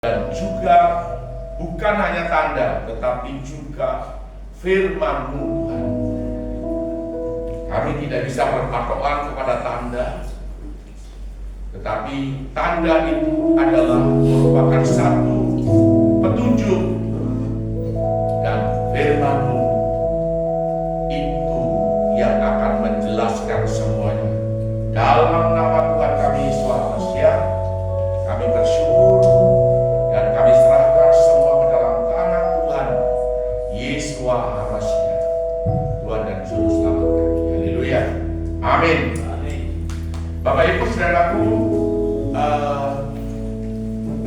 dan juga bukan hanya tanda, tetapi juga firman-Mu Tuhan. Kami tidak bisa berpatokan kepada tanda, tetapi tanda itu adalah merupakan satu petunjuk, dan firman-Mu itu yang akan menjelaskan semuanya. Dalam nama Tuhan kami Yesus Kristus, kami bersyukur dan kami serahkan semua ke dalam tangan Tuhan Yesus Kristus, Tuhan dan Juru Selamat kami. Haleluya. Amin. Bapak Ibu Saudaraku,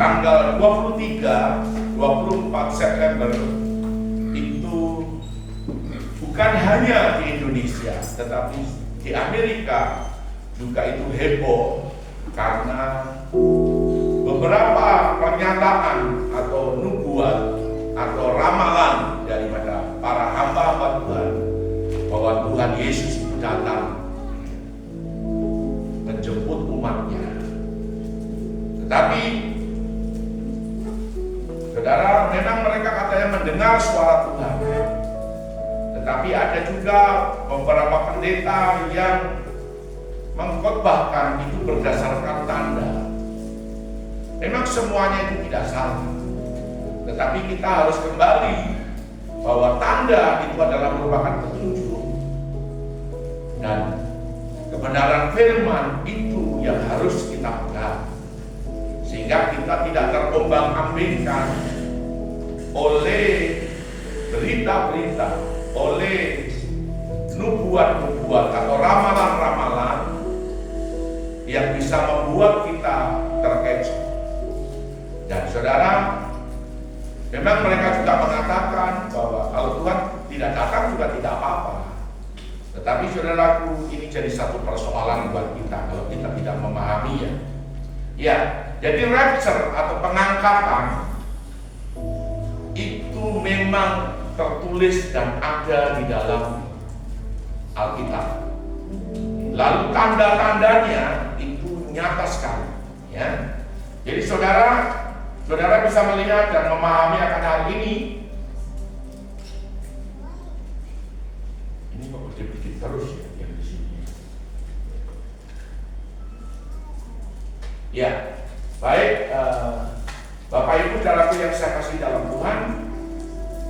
tanggal 23-24 September itu bukan hanya di Indonesia, tetapi di Amerika juga itu heboh karena beberapa pernyataan atau nubuat atau ramalan daripada para hamba-hamba Tuhan bahwa Tuhan Yesus itu datang menjemput umatnya. Tetapi saudara, memang mereka katanya mendengar suara Tuhan, tetapi ada juga beberapa pendeta yang mengkhotbahkan itu berdasarkan tanda. Memang semuanya itu tidak salah, tetapi kita harus kembali bahwa tanda itu adalah merupakan petunjuk, dan kebenaran firman itu yang harus kita pegang, sehingga kita tidak terombang-ambingkan oleh berita-berita, oleh nubuat-nubuat atau ramalan-ramalan yang bisa membuat kita terkecoh. Dan saudara, memang mereka juga mengatakan bahwa kalau Tuhan tidak datang juga tidak apa-apa. Tetapi saudaraku, ini jadi satu persoalan buat kita kalau kita tidak memahaminya. Ya, jadi rapture atau pengangkatan itu memang tertulis dan ada di dalam Alkitab. Lalu tanda-tandanya itu nyata sekali, ya. Jadi saudara bisa melihat dan memahami akan hal ini. Ini kok berjepit terus ya yang di sini. Ya, baik, Bapak Ibu saudaraku yang saya kasih dalam Tuhan,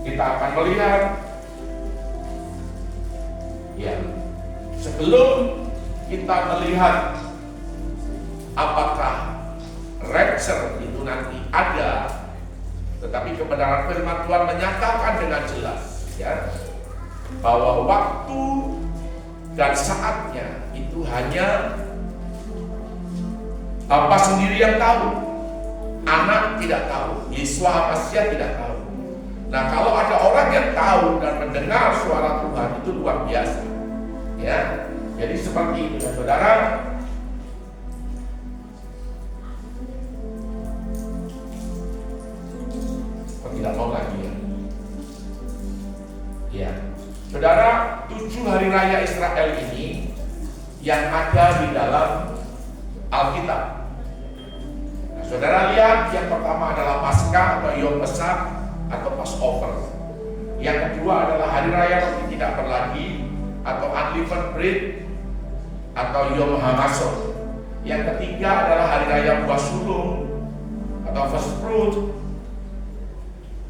kita akan melihat. Ya, sebelum kita melihat apakah rapture itu nanti ada, tetapi kebenaran firman Tuhan menyatakan dengan jelas, ya, bahwa waktu dan saatnya itu hanya Bapa sendiri yang tahu, Anak tidak tahu, Yesus Kristus tidak tahu. Nah, kalau ada orang yang tahu dan mendengar suara Tuhan, itu luar biasa, ya. Jadi seperti itu, saudara. Tidak mau lagi, ya. Ya, saudara, 7 hari raya Israel ini yang ada di dalam Alkitab. Nah, saudara lihat, yang pertama adalah Paskah atau Yom Besar atau Passover. Yang kedua adalah hari raya roti tidak berlagi atau unleavened bread atau Yom HaMatzot. Yang ketiga adalah hari raya buah sulung atau first fruit,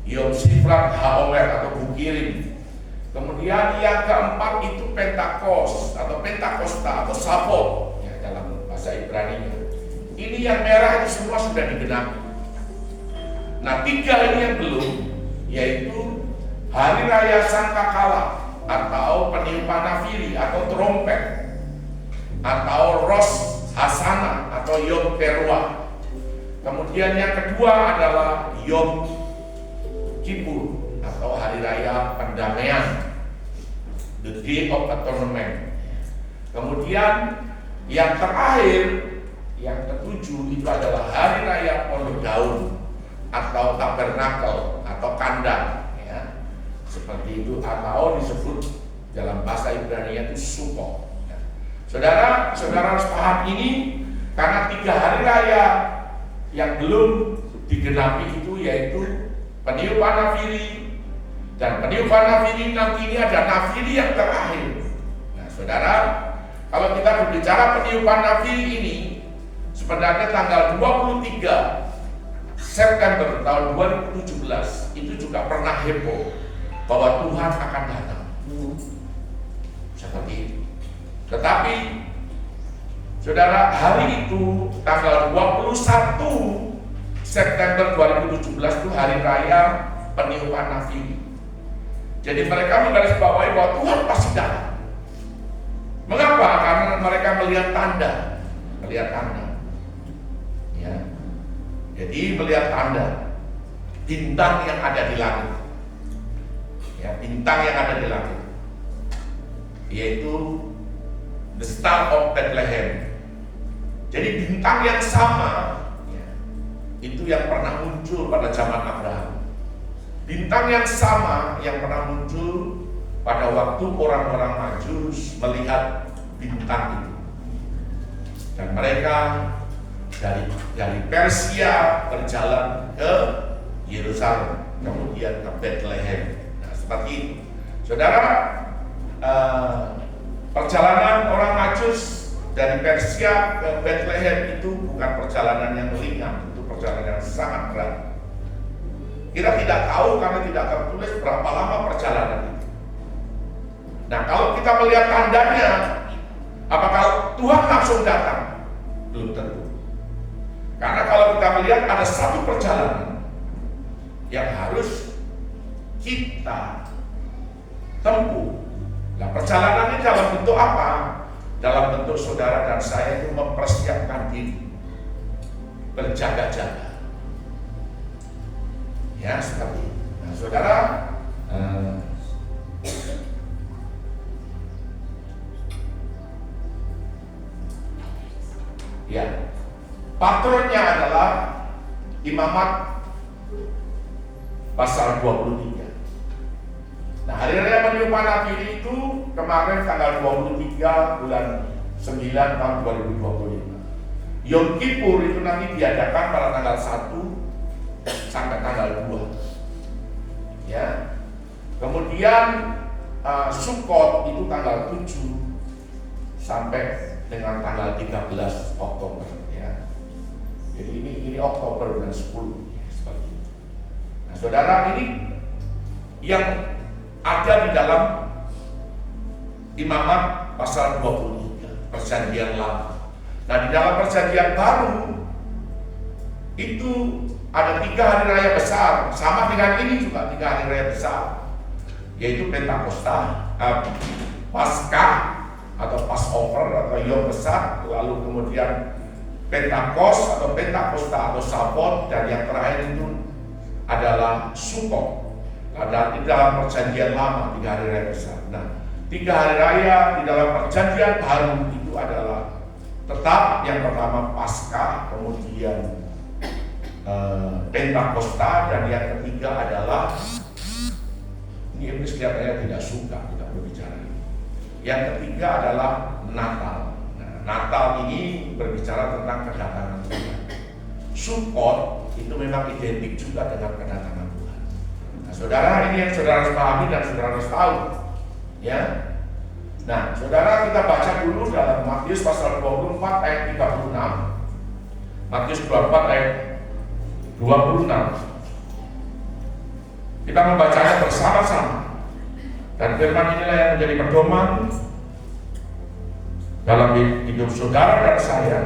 Yom Sifrat HaOmer atau Bukirim. Kemudian yang keempat itu Pentakos atau Pentakosta atau Sabot, ya, dalam bahasa Ibrani. Ini yang merah itu semua sudah digenapi. Nah, 3 ini yang belum, yaitu Hari Raya Sangkakala atau Peniupan Nafiri atau trompet, atau Ros Hasana atau Yom Teruah. Kemudian yang kedua adalah Yom Kippur atau Hari Raya Pendamaian, the Day of Atonement. Kemudian yang terakhir, yang ketujuh itu adalah Hari Raya Pondok Daun atau Tabernakel atau Kandang, ya. Seperti itu, atau disebut dalam bahasa Ibrani itu Sukkot. Saudara harus paham ini, karena 3 hari raya yang belum digenapi itu yaitu peniupan nafiri. Dan peniupan nafiri nanti ini ada nafiri yang terakhir. Nah saudara, kalau kita berbicara peniupan nafiri ini, sebenarnya tanggal 23 September tahun 2017 itu juga pernah heboh bahwa Tuhan akan datang. Seperti itu. Tetapi saudara, hari itu tanggal 21 September 2017 itu hari raya peniupan nafiri. Jadi mereka menggarisbawahi bahwa Tuhan pasti datang. Mengapa? Karena mereka melihat tanda. Ya. Jadi melihat tanda bintang yang ada di langit. Ya, bintang yang ada di langit. Yaitu the Star of Bethlehem. Jadi bintang yang sama ya, itu yang pernah muncul pada zaman Abraham. Bintang yang sama yang pernah muncul pada waktu orang-orang Majus melihat bintang itu. Dan mereka dari Persia berjalan ke Yerusalem, kemudian ke Bethlehem. Nah, seperti itu. Saudara, perjalanan orang Majus dari Persia ke Bethlehem itu bukan perjalanan yang ringan, itu perjalanan yang sangat berat. Kita tidak tahu karena tidak tertulis berapa lama perjalanan itu. Nah, kalau kita melihat tandanya, apakah Tuhan langsung datang? Belum tentu. Karena kalau kita melihat ada satu perjalanan yang harus kita tempuh. Nah, perjalanan ini dalam bentuk apa? Dalam bentuk saudara dan saya itu mempersiapkan diri, berjaga-jaga. Ya, seperti itu. Nah, saudara, ya, patronnya adalah Imamat pasal 23. Nah, hari raya peniupan nafiri itu kemarin tanggal 23 bulan 9 tahun 2025. Yom Kippur itu nanti diadakan pada tanggal 1 sampai tanggal 2. Ya. Kemudian Sukkot itu tanggal 7 sampai dengan tanggal 13 Oktober ya. Jadi ini Oktober bulan 10 ya, seperti itu. Nah, saudara, ini yang ada di dalam Imamat pasal 23 perjanjian lama. Nah, di dalam perjanjian baru itu ada 3 hari raya besar, sama dengan ini juga 3 hari raya besar, yaitu Pentakosta, Paskah atau Passover atau Yom Besar, lalu kemudian Pentakos atau Pentakosta atau Sabot, dan yang terakhir itu adalah Sukkot. Ada di dalam perjanjian lama 3 hari raya besar. Nah, 3 hari raya di dalam perjanjian baru itu adalah tetap yang pertama Paskah, kemudian Pentakosta, dan yang ketiga adalah ini kelihatannya tidak suka kita berbicara ini. Yang ketiga adalah Natal. Nah, Natal ini berbicara tentang kedatangan Tuhan. Sukkot itu memang identik juga dengan kedatangan Tuhan. Nah, saudara, ini yang saudara harus pahami dan saudara harus tahu. Ya. Nah, saudara, kita baca dulu dalam Matius pasal 24 ayat 36. Matius 24 ayat 26. Kita membacanya bersama-sama. Dan firman inilah yang menjadi pedoman dalam hidup saudara dan saya.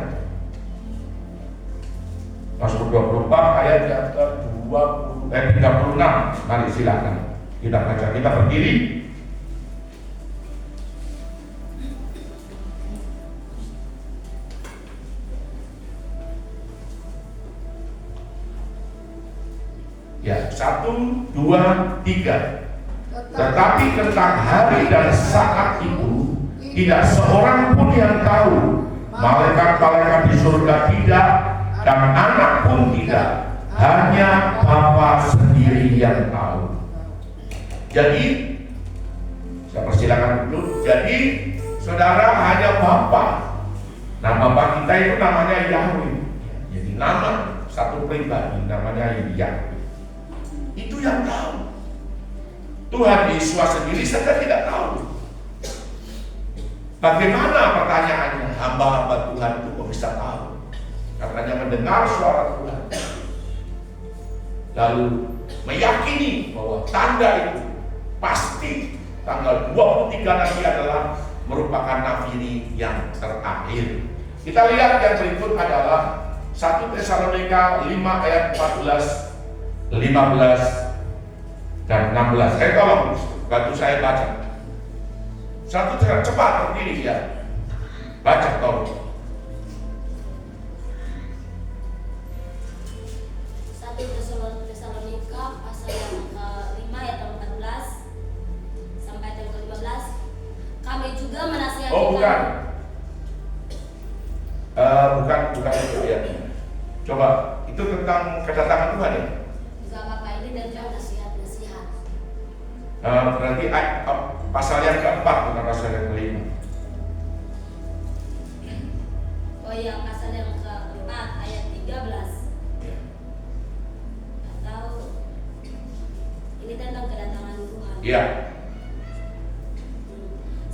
Mazmur 24 ayat yang ke-36. Mari silakan kita baca, kita berdiri. Ya, 1, 2, 3. Tetapi tentang hari dan saat itu tidak seorang pun yang tahu, malaikat-malaikat di surga tidak, dan anak pun tidak, hanya Bapa sendiri yang tahu. Jadi, saya persilakan dulu. Jadi, saudara, hanya Bapa. Nah, Bapa kita itu namanya Yahweh. Jadi nama satu pribadi namanya Ilya. Itu yang tahu. Tuhan Yesus sendiri saja tidak tahu. Bagaimana pertanyaannya? Hamba-hamba Tuhan itu kok bisa tahu? Karena mendengar suara Tuhan, lalu meyakini bahwa tanda itu pasti tanggal 23 nanti adalah merupakan nafiri yang terakhir. Kita lihat yang berikut adalah 1 Tesalonika 5 ayat 14, 15 dan 16. Tolong bantu saya baca. Satu cepat berdiri ya. Baca tolong. 1 Tesalonika pasal yang ke-5 ayat 14 sampai ayat ke-15. Kami juga menasihati. Oh bukan. Bukan itu ya. Coba itu tentang kedatangan Tuhan ya. Enggak apa-apa, ini tentang nasihat. Berarti pasal yang keempat bukan pasal yang kelima. Oh iya, pasal yang keempat ayat 13. Ya. Atau ini tentang kedatangan Tuhan. Iya.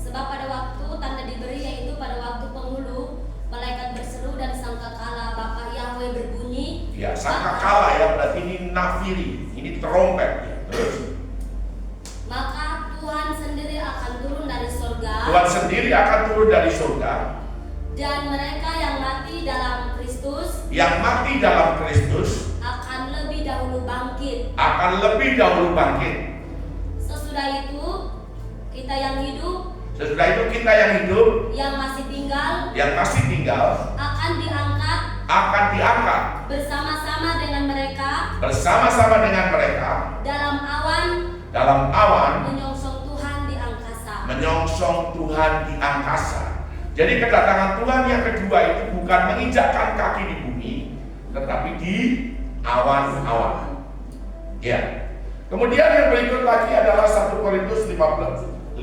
Sebab pada waktu tanda diberi, yaitu pada waktu penghulu, malaikat berseru dan sangkakala Bapa Yahweh berbunyi. Ya, sangkakala ya berarti ini nafiri, ini trompet ya. Terus Maka Tuhan sendiri akan turun dari surga. Tuhan sendiri akan turun dari surga. Dan mereka yang mati dalam Kristus. Yang mati dalam Kristus Akan lebih dahulu bangkit. akan lebih dahulu bangkit. Sesudah itu kita yang hidup, Sesudah itu kita yang hidup, yang masih tinggal, akan diangkat bersama-sama dengan mereka dalam awan menyongsong Tuhan di angkasa. Jadi kedatangan Tuhan yang kedua itu bukan menginjakkan kaki di bumi, tetapi di awan-awan. Ya. Kemudian yang berikut lagi adalah 1 Korintus 51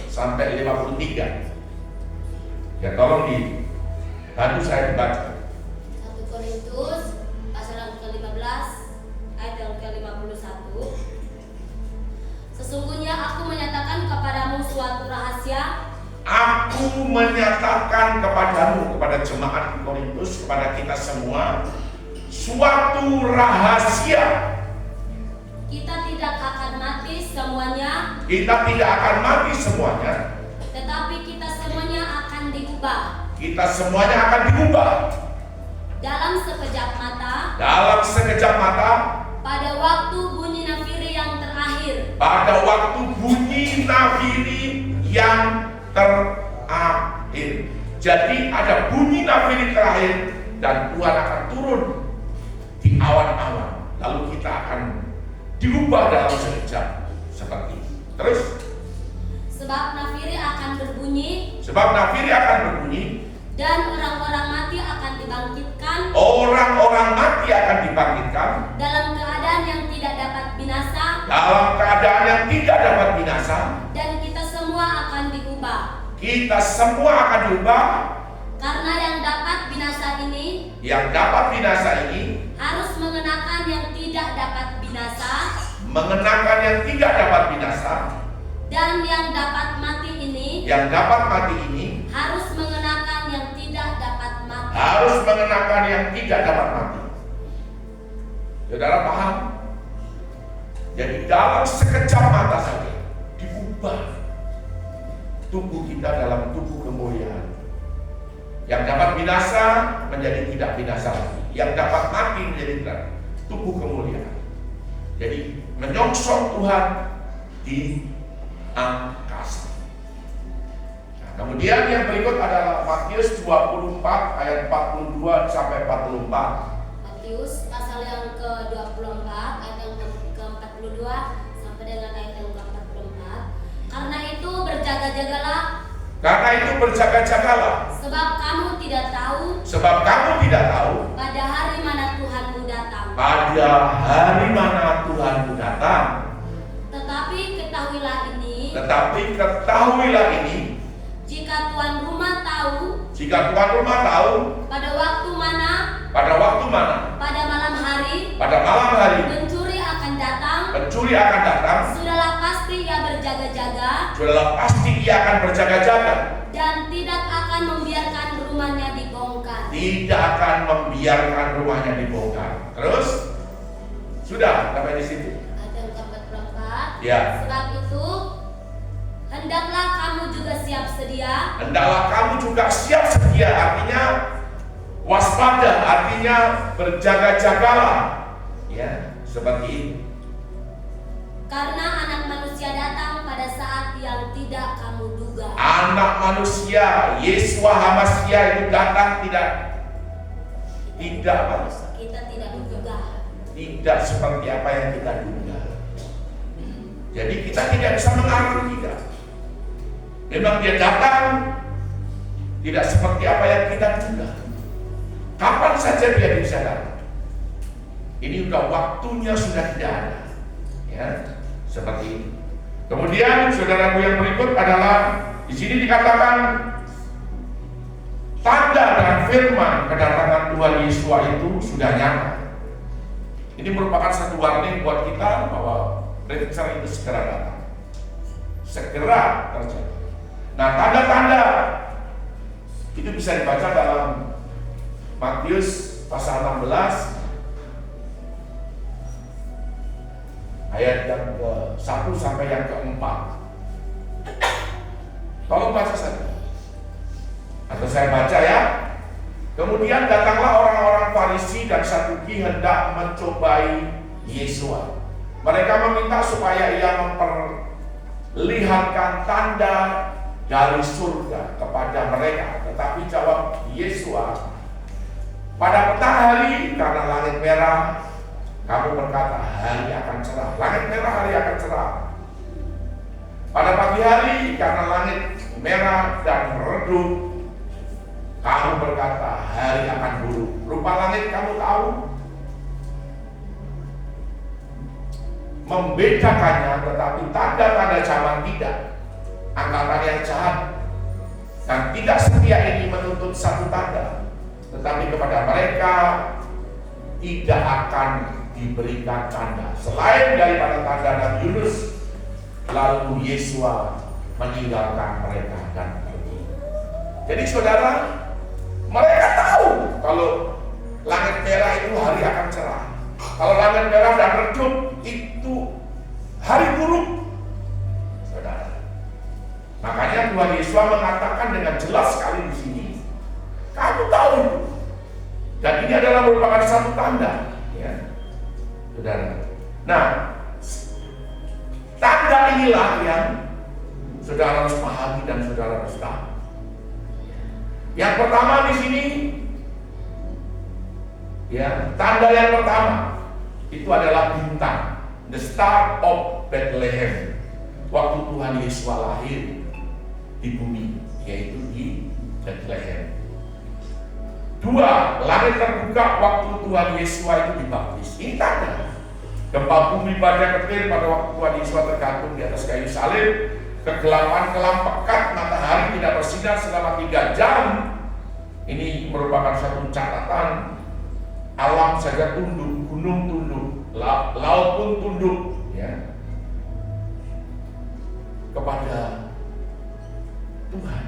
sampai 53. Ya tolong bantu saya dibaca. 1 Korintus pasal yang ke-15 ayat yang ke-51. Sesungguhnya aku menyatakan kepadamu suatu rahasia. Aku menyatakan kepadamu, kepada jemaat di Korintus, kepada kita semua, suatu rahasia. Kita tidak akan mati semuanya. Tetapi kita semuanya akan diubah. Dalam sekejap mata. Pada waktu bunyi nafiri yang terakhir. Jadi ada bunyi nafiri terakhir dan Tuhan akan turun di awan-awan. Lalu kita akan diubah dalam sekejap seperti itu. Terus sebab nafiri akan berbunyi dan orang-orang mati akan dibangkitkan dalam keadaan yang tidak dapat binasa, dan kita semua akan diubah. Karena yang dapat binasa ini harus mengenakan yang tidak dapat binasa, dan yang dapat mati ini harus mengenakan yang tidak dapat mati. Saudara paham? Jadi dalam sekejap mata saja diubah tubuh kita dalam tubuh kemuliaan. Yang dapat binasa menjadi tidak binasa lagi. Yang dapat mati menjadi tubuh kemuliaan. Jadi menyongsong Tuhan di angkasa. Nah, kemudian yang berikut adalah Matius 24 ayat 42 sampai 44. Matius pasal yang ke-24 ayat yang ke-42 sampai dengan ayat yang ke-44. Karena itu berjaga-jagalah. Sebab kamu tidak tahu pada hari mana Tuhanmu datang. Tetapi ketahuilah ini, jika tuan rumah tahu pada waktu mana Pada waktu mana? Pada malam hari. Pada malam hari. Pencuri akan datang. Pencuri akan datang. Sudahlah pasti ia berjaga-jaga. Sudahlah pasti ia akan berjaga-jaga. Dan tidak akan membiarkan rumahnya dibongkar. Tidak akan membiarkan rumahnya dibongkar. Terus? Sudah sampai di situ. Ayat 44. Ya. Sebab itu hendaklah kamu juga siap sedia. Hendaklah kamu juga siap sedia, artinya waspada, artinya berjaga-jagalah. Ya, seperti ini. Karena anak manusia datang pada saat yang tidak kamu duga. Anak manusia, Yeshua HaMashiach itu datang tidak apa? Kita tidak menduga. Tidak seperti apa yang kita duga. Jadi kita tidak bisa mengatur tidak. Memang dia datang tidak seperti apa yang kita duga. Kapan saja dia bisa datang. Ini udah waktunya sudah tidak ada. Ya, seperti ini. Kemudian saudaraku yang berikut adalah di sini dikatakan tanda dan firman kedatangan Tuhan Yesus itu sudah nyata. Ini merupakan satu warning buat kita bahwa rapture itu segera datang, segera terjadi. Nah, tanda-tanda itu bisa dibaca dalam Matius pasal 16 ayat yang ke-1 sampai yang ke-4. Tolong baca saja. Atau saya baca ya. Kemudian datanglah orang-orang Farisi dan Saduki hendak mencobai Yesua. Mereka meminta supaya ia memperlihatkan tanda dari surga kepada mereka. Tetapi jawab Yesua, pada petang hari karena langit merah, kamu berkata hari akan cerah. Langit merah, hari akan cerah. Pada pagi hari karena langit merah dan redup, kamu berkata hari akan buruk. Rupa langit kamu tahu, membedakannya, tetapi tanda-tanda zaman tidak. Angkatan yang jahat dan tidak setia ini menuntut satu tanda, tetapi kepada mereka tidak akan diberikan tanda selain daripada tanda Nabi Yunus. Lalu Yesua meninggalkan mereka dan pergi. Jadi saudara, mereka tahu kalau langit merah itu hari akan cerah. Kalau langit merah dan redup itu hari buruk, saudara. Makanya Tuhan Yesus mengatakan dengan jelas sekali di sini, kamu tahu itu. Dan ini adalah merupakan satu tanda, ya, saudara. Nah, tanda inilah yang saudara harus pahami dan saudara harus tahu. Yang pertama di sini, ya, tanda yang pertama itu adalah bintang, the star of Bethlehem. Waktu Tuhan Yesus lahir di bumi, yaitu di Bethlehem. Dua, langit terbuka waktu Tuhan Yesus itu dibaptis. Ini tanda. Gempa bumi badai petir pada waktu Tuhan Yesus tergantung di atas kayu salib. Kegelapan kelam pekat, matahari tidak bersinar selama 3 jam. Ini merupakan satu catatan. Alam saja tunduk, gunung tunduk, laut pun tunduk, ya, kepada Tuhan.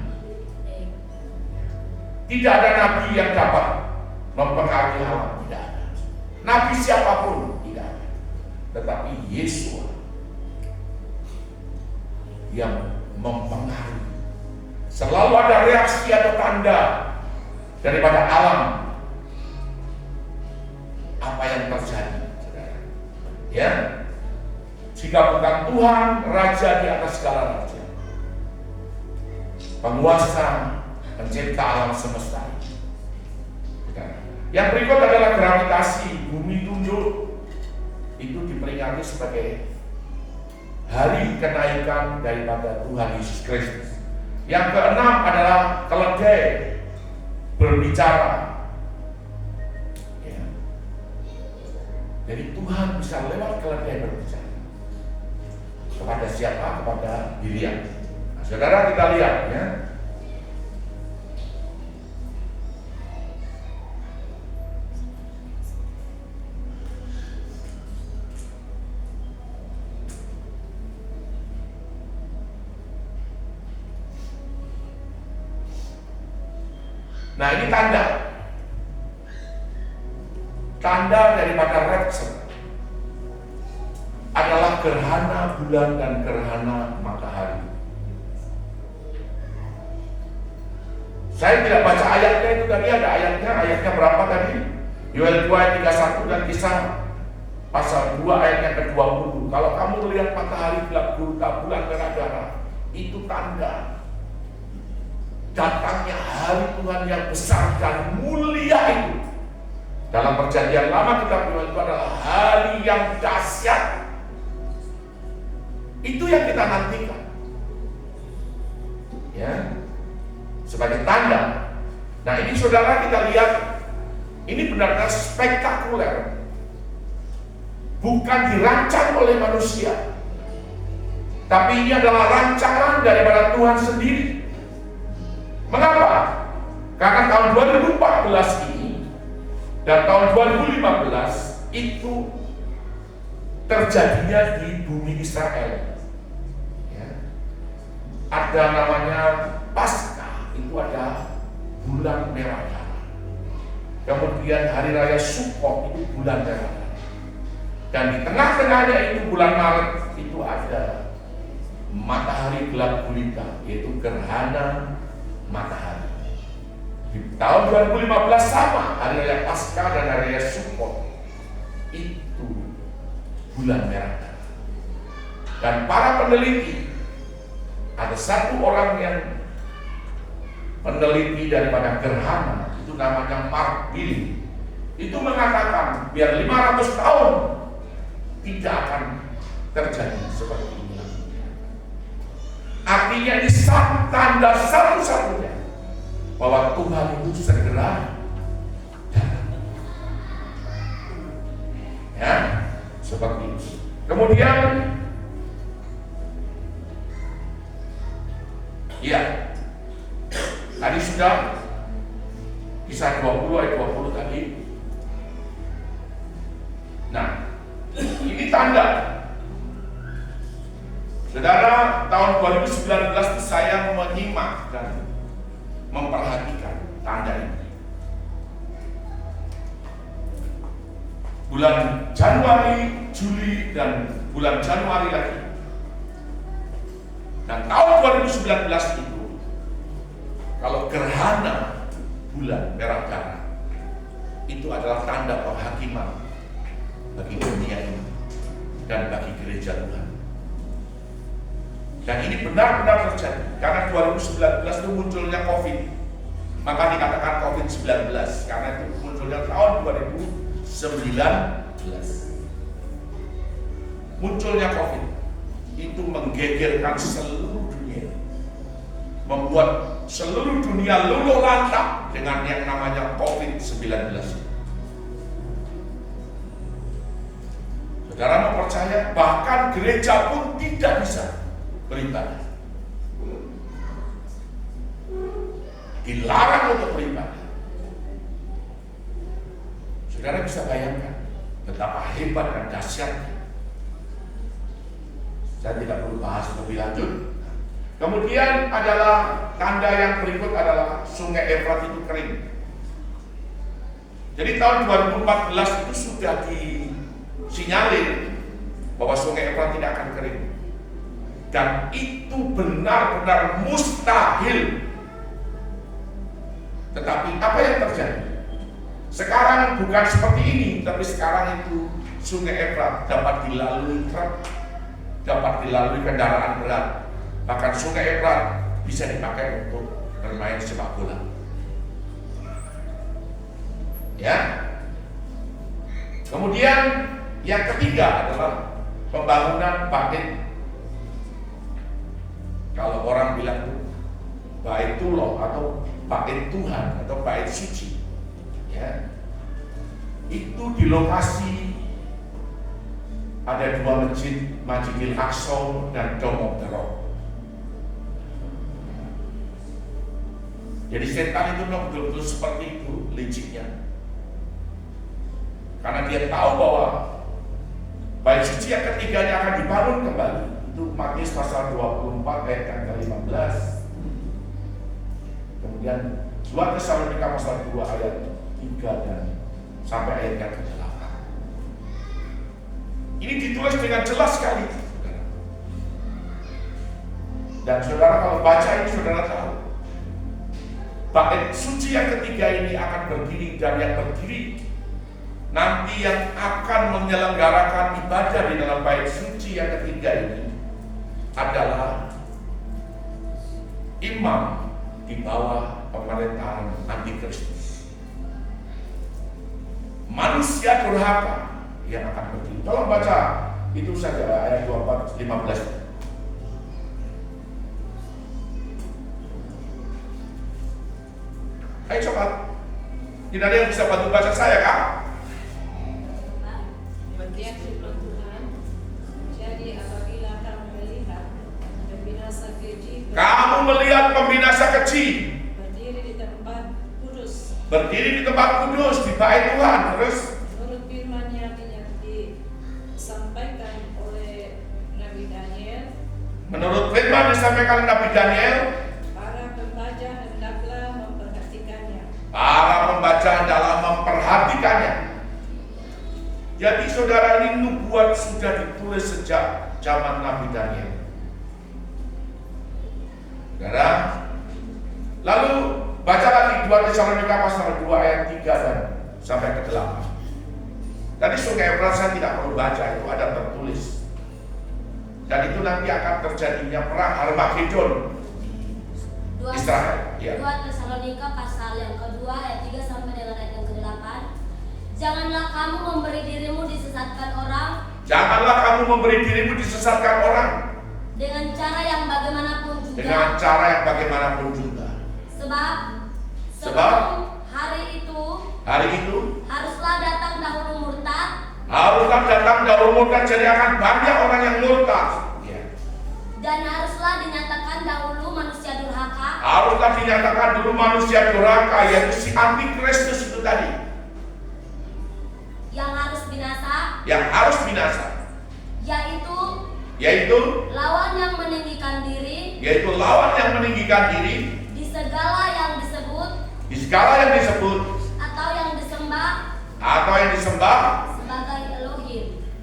Tidak ada nabi yang dapat mempengaruhi alam, tidak ada. Nabi siapapun tidak ada. Tetapi Yesus yang mempengaruhi. Selalu ada reaksi atau tanda daripada alam apa yang terjadi, saudara. Ya, jika bukan Tuhan, Raja di atas segala raja, penguasa, pencipta alam semesta. Yang berikut adalah gravitasi, bumi tunduk. Itu diperingati sebagai hari kenaikan daripada Tuhan Yesus Kristus. Yang keenam adalah keledai berbicara. Ya. Jadi Tuhan bisa lewat keledai berbicara. Kepada siapa? Kepada dirinya. Nah, saudara, kita lihat, ya. Nah, ini tanda daripada rapture adalah gerhana bulan dan gerhana matahari. Saya tidak baca ayatnya itu tadi, ada ayatnya berapa tadi? Yoel 2 ayat 31 dan Kisah pasal 2 ayat yang ke-20. Kalau kamu melihat matahari gelap gulita, bulan merah-merah, itu tanda datangnya hari Tuhan yang besar dan mulia itu. Dalam perjanjian lama kitab Yoel itu adalah hari yang dahsyat. Itu yang kita nantikan, ya, sebagai tanda. Nah, ini saudara, kita lihat, ini benar-benar spektakuler, bukan dirancang oleh manusia, tapi ini adalah rancangan daripada Tuhan sendiri. Mengapa? Karena tahun 2014 ini dan tahun 2015 itu terjadinya di bumi Israel. Ada namanya Paskah, itu ada bulan merah darah. Kemudian hari raya Sukkot itu bulan merah darah. Dan di tengah-tengahnya itu bulan Maret itu ada matahari gelap gulita, yaitu gerhana matahari. Di tahun 2015 sama, hari raya Paskah dan hari raya Sukkot itu bulan merah darah. Dan para peneliti, ada satu orang yang meneliti daripada gerhana, itu namanya Mark Billy. Itu mengatakan biar 500 tahun tidak akan terjadi seperti ini. Artinya ini tanda satu-satunya bahwa Tuhan itu segera datang. Ya, seperti itu. Kemudian iya, tadi sudah Kisah 20 ayat 20 tadi. Nah, ini tanda. Saudara, tahun 2019 saya menyimak dan memperhatikan tanda ini. Bulan Januari, Juli, dan bulan Januari lagi. Dan tahun 2019 itu, kalau gerhana bulan merah darah, itu adalah tanda penghakiman bagi dunia ini dan bagi gereja Tuhan. Dan ini benar-benar terjadi, karena 2019 itu munculnya COVID. Maka dikatakan COVID-19, karena itu munculnya tahun 2019. Munculnya COVID itu menggegerkan seluruh dunia, membuat seluruh dunia luluh lantak dengan yang namanya COVID-19. Saudara mau percaya, bahkan gereja pun tidak bisa beribadah, dilarang untuk beribadah. Saudara bisa bayangkan betapa hebat dan dahsyatnya. Saya tidak perlu bahas lebih lanjut. Kemudian adalah tanda yang berikut adalah Sungai Efrat itu kering. Jadi tahun 2014 itu sudah disinyalir bahwa Sungai Efrat tidak akan kering. Dan itu benar-benar mustahil. Tetapi apa yang terjadi? Sekarang bukan seperti ini, tapi sekarang itu Sungai Efrat dapat dilalui truk, dapat dilalui kendaraan berat. Bahkan Sungai Efrat bisa dipakai untuk bermain sepak bola. Ya. Kemudian yang ketiga adalah pembangunan bait. Kalau orang bilang Baitullah atau bait Tuhan atau bait suci, ya, itu di lokasi ada dua masjid, Masjidil Aqsa dan Dome of the Rock. Jadi setan itu betul-betul seperti itu liciknya, karena dia tahu bahwa bait suci yang ketiganya akan dibangun kembali. Itu Matius pasal 24 ayat yang ke-15. Kemudian 2 Tesalonika pasal 2 ayat 3 dan sampai ayat yang ke-8. Ini ditulis dengan jelas sekali, saudara. Dan saudara kalau baca ini saudara tahu, bait suci yang ketiga ini akan berdiri, dan yang berdiri nanti yang akan menyelenggarakan ibadah di dalam bait suci yang ketiga ini adalah imam di bawah pemerintahan antikristus. Manusia durhaka yang akan berdiri. Tolong baca itu saja ayat 24, 15. Ayo cepat. Tidak ada yang bisa bantu baca saya, Kak? Demikian firman Tuhan. Jadi apabila kamu melihat pembinasa keji berdiri di tempat kudus di bait Tuhan, terus menurut firman yang disampaikan oleh Nabi Daniel, para pembaca hendaklah memperhatikannya. Jadi saudara, ini nubuat sudah ditulis sejak zaman Nabi Daniel. Saudara, lalu baca lagi 2 Tesalonika pasal 2 ayat 3 dan sampai ke 8. Tadi Sungai Efrat saya tidak perlu baca, itu ada tertulis. Dan itu nanti akan terjadinya perang Harmagedon Israel. 2 Tesalonika pasal yang kedua ayat 3 sampai dengan ayat yang ke-8. Janganlah kamu memberi dirimu disesatkan orang dengan cara yang bagaimanapun juga. Sebab hari itu haruslah datang dahulu murtad. Jadi akan banyak orang yang murtad. Dan haruslah dinyatakan dahulu manusia durhaka. Yaitu si antikristus itu tadi. Yang harus binasa. Yaitu lawan yang meninggikan diri. Di segala yang disebut atau yang disembah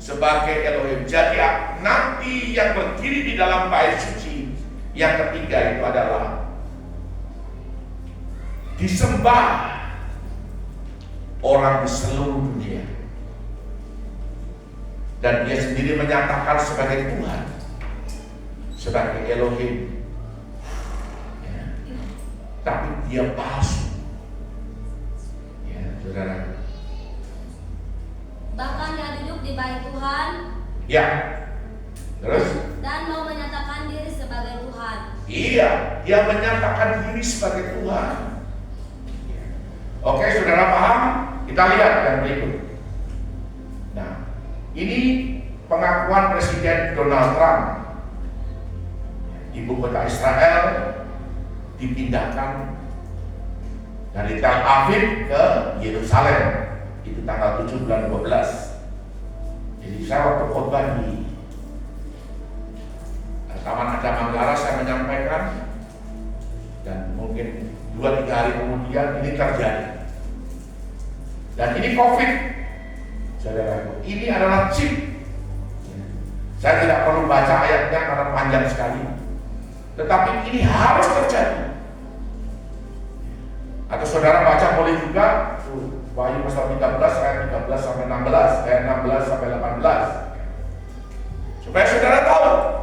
sebagai Elohim. Jadi nanti yang berdiri di dalam bait suci yang ketiga itu adalah disembah orang di seluruh dunia. Dan dia sendiri menyatakan sebagai Tuhan, sebagai Elohim. Tapi dia palsu. Saudara. Bahkan yang duduk di bait Tuhan. Terus? Dan mau menyatakan diri sebagai Tuhan. Iya, dia menyatakan diri sebagai Tuhan. Oke, saudara paham? Kita lihat yang berikut. Nah, ini pengakuan Presiden Donald Trump. Ibu kota Israel dipindahkan dari Tel Aviv ke Yerusalem. Itu tanggal 7 bulan 12. Jadi saya waktu khotbah di Taman Ada Manggara saya menyampaikan, dan mungkin 2-3 hari kemudian ini terjadi. Dan ini COVID, saudara. Ini adalah chip. Saya tidak perlu baca ayatnya karena panjang sekali. Tetapi ini harus terjadi. Atau saudara baca boleh juga Wahyu pasal 13 ayat 13 sampai 16, ayat 16 sampai 18. Supaya saudara tahu.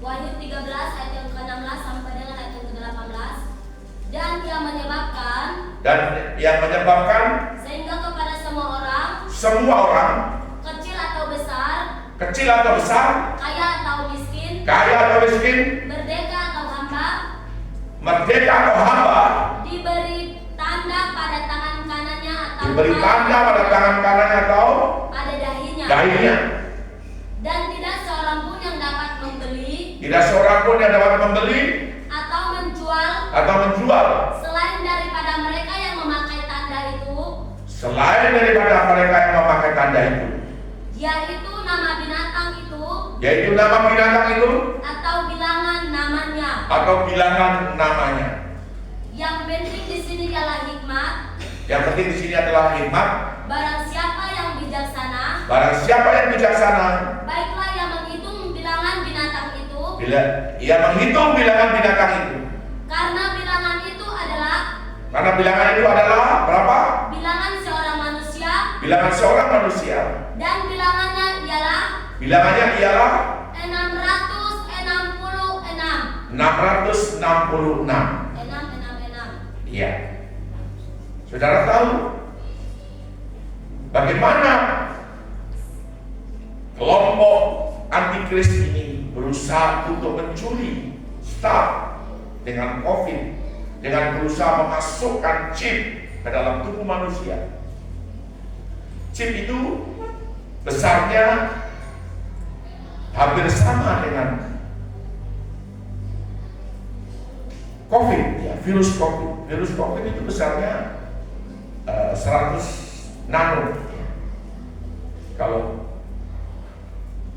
Wahyu 13 ayat yang ke-16 sampai dengan ayat yang ke-18. Dan yang menyebabkan sehingga kepada semua orang, kecil atau besar, kaya atau miskin, merdeka atau hamba, diberi tanda pada tangan kanannya atau pada dahinya. Dan tidak seorang pun yang dapat membeli atau menjual selain daripada mereka yang memakai tanda itu, yaitu nama binatang itu atau bilangan namanya. Yang penting di sini ialah hikmat. Yang penting di sini adalah hikmat. Barang siapa yang bijaksana, Barang siapa yang bijaksana, baiklah yang menghitung bilangan binatang itu, bila ia menghitung bilangan binatang itu. karena bilangan itu adalah berapa? bilangan seorang manusia, Bilangan seorang manusia. dan bilangannya ialah Bilangannya ialah 666. 666. 666. Iya. Saudara tahu bagaimana kelompok antikris ini berusaha untuk mencuri start dengan COVID, dengan berusaha memasukkan chip ke dalam tubuh manusia. Chip itu besarnya hampir sama dengan COVID, ya, virus COVID. Virus COVID itu besarnya 100 nano. Kalau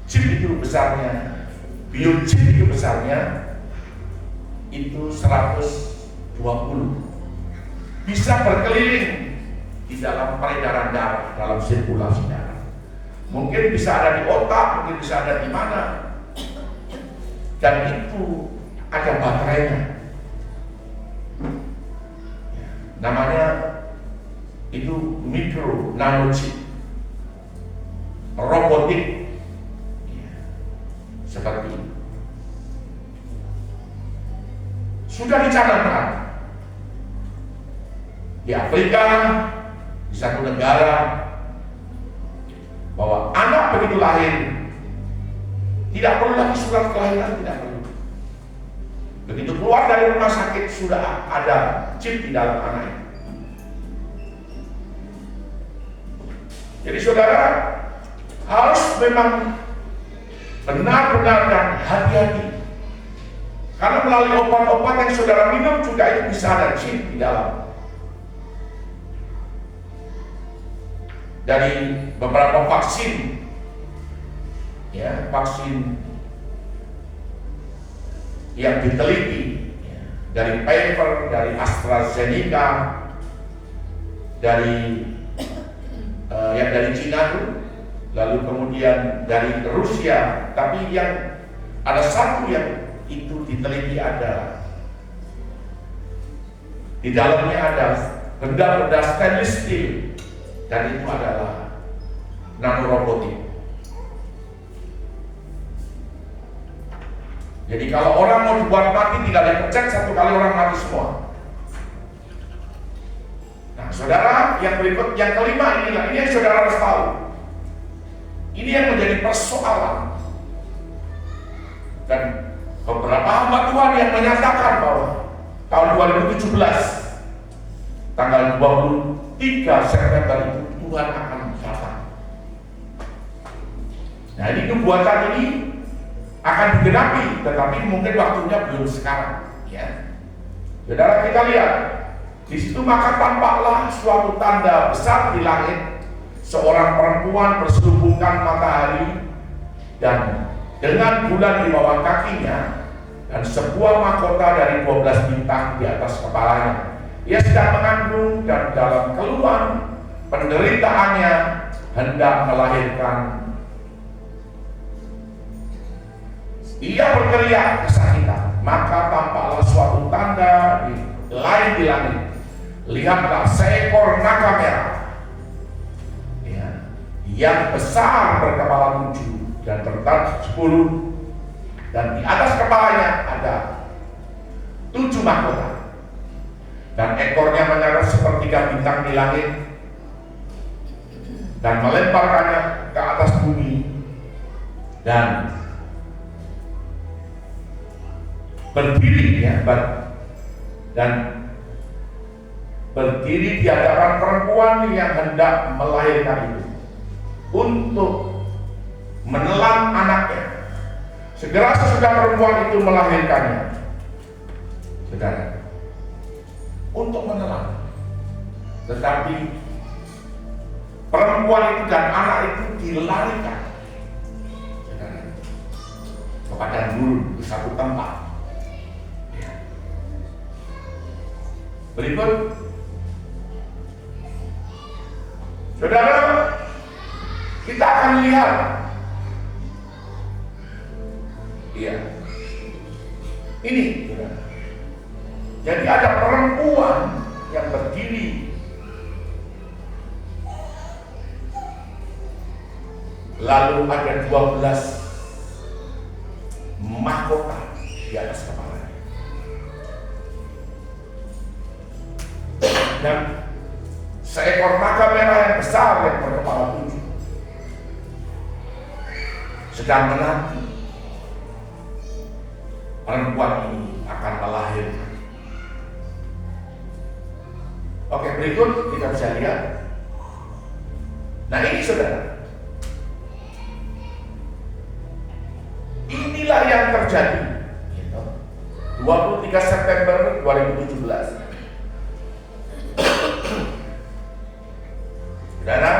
chip itu besarnya, biochip itu besarnya itu 120. Bisa berkeliling di dalam peredaran darah, dalam sirkulasi darah. Mungkin bisa ada di otak, mungkin bisa ada di mana. Dan itu ada baterainya. Namanya itu mikro nanochip, robotik, seperti itu. Sudah dicanangkan di Afrika, di satu negara, bahwa anak begitu lahir tidak perlu lagi surat kelahiran, tidak perlu. Begitu keluar dari rumah sakit sudah ada chip di dalam anaknya. Jadi saudara harus memang benar-benar dan hati-hati, karena melalui obat-obat yang saudara minum juga itu bisa ada chip di dalam. Dari beberapa vaksin, ya, vaksin yang diteliti, ya, dari Pfizer, dari AstraZeneca, dari yang dari Cina itu, lalu kemudian dari Rusia, tapi yang ada satu yang itu diteliti ada di dalamnya ada benda-benda stainless steel, dan itu adalah nanorobotik. Jadi kalau orang mau dibuat mati tinggal dipencet satu kali orang mati semua. Nah, saudara, yang berikut, yang kelima inilah, ini yang saudara harus tahu. Ini yang menjadi persoalan. Dan beberapa hamba Tuhan yang menyatakan bahwa tahun 2017 tanggal 23 September itu Tuhan akan datang. Nah, ini nubuatan ini akan digenapi, tetapi mungkin waktunya belum sekarang, ya. Saudara, kita lihat di situ, maka tampaklah suatu tanda besar di langit, seorang perempuan berselubungkan matahari dan dengan bulan di bawah kakinya, dan sebuah mahkota dari 12 bintang di atas kepalanya. Ia sedang mengandung, dan dalam keluhan penderitaannya hendak melahirkan. Ia berteriak kesakitan, maka tampaklah suatu tanda lain di langit. Lihatlah seekor naga merah, ya, yang besar berkepala 7 dan bertaring 10, dan di atas kepalanya ada 7 mahkota, dan ekornya menyeret sepertiga bintang di langit dan melemparkannya ke atas bumi, dan berdiri, ya, dan berdiri di hadapan perempuan yang hendak melahirkan itu untuk menelan anaknya. Segera sesudah perempuan itu melahirkannya, saudara, untuk menelan. Tetapi perempuan itu dan anak itu dilarikan, saudara, kepada gurun di satu tempat. Berikut, saudara, kita akan lihat. Iya, ini, saudara. Jadi ada perempuan yang berdiri, lalu ada 12 mahkota di atas kepalanya. Dan seekor naga merah yang besar yang berkepala 7 sedang menanti perempuan ini akan melahirkan. Oke, berikut kita bisa lihat. Nah ini saudara, inilah yang terjadi 23 September 2017. Saudara,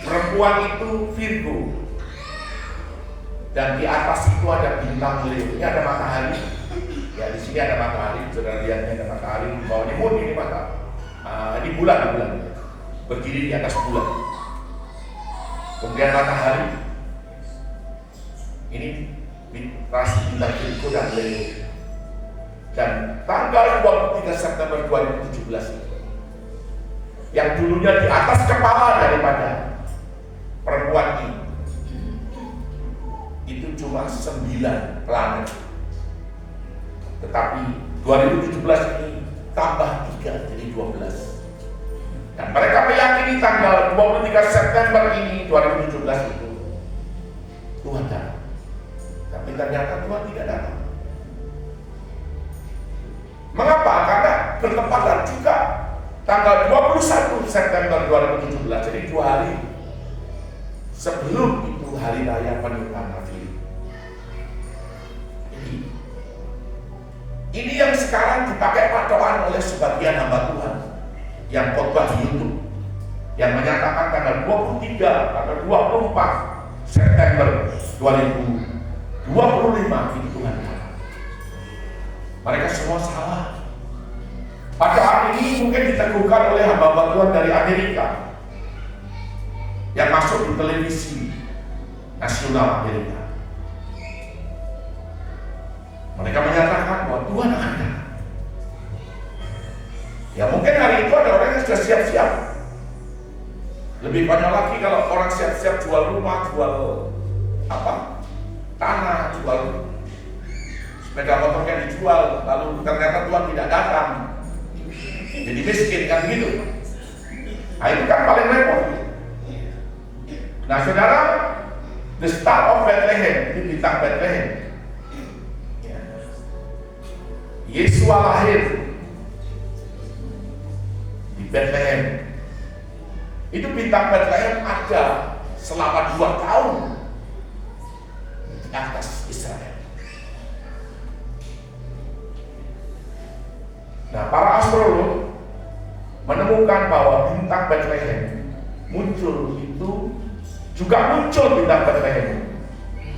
perempuan itu Virgo, dan di atas itu ada bintang Leo. Ini ada matahari, ya di sini ada matahari. Saudara lihat ini ada matahari, di bawah ini moon, ini matahari. Ini bulan berdiri di atas bulan. Kemudian matahari, ini rasi bintang Virgo dan Leo. Dan tanggal 23 September 2017 itu, yang dulunya di atas kepala daripada perempuan ini, itu cuma 9 planet. Tetapi 2017 ini tambah 3 jadi 12. Dan mereka meyakini tanggal 23 September ini 2017 itu Tuhan datang. Tapi ternyata Tuhan tidak datang. Mengapa? Karena bertepatan juga tanggal 21 September 2017, jadi 2 hari sebelum itu hari raya pernikahan Nabi. Ini yang sekarang dipakai patokan oleh sebagian hamba Tuhan yang khotbah di YouTube, yang menyatakan tanggal 23 atau 24 September 2025 itu Tuhan. Mereka semua salah. Pada hari ini mungkin diteguhkan oleh hamba Tuhan dari Amerika yang masuk di televisi nasional Amerika. Mereka menyatakan bahwa Tuhan akan datang. Ya mungkin hari itu ada orang yang sudah siap-siap. Lebih banyak lagi kalau orang siap-siap jual rumah, jual tanah, jual sepeda motornya dijual, lalu ternyata Tuhan tidak datang, jadi miskin, kan begitu. Nah itu kan paling repot. Nah saudara, the Star of Bethlehem, itu bintang Bethlehem, Yesua lahir di Bethlehem. Itu bintang Bethlehem ada selama 2 tahun di atas Israel. Nah, para astrolog menemukan bahwa bintang Bethlehem muncul itu juga muncul bintang Bethlehem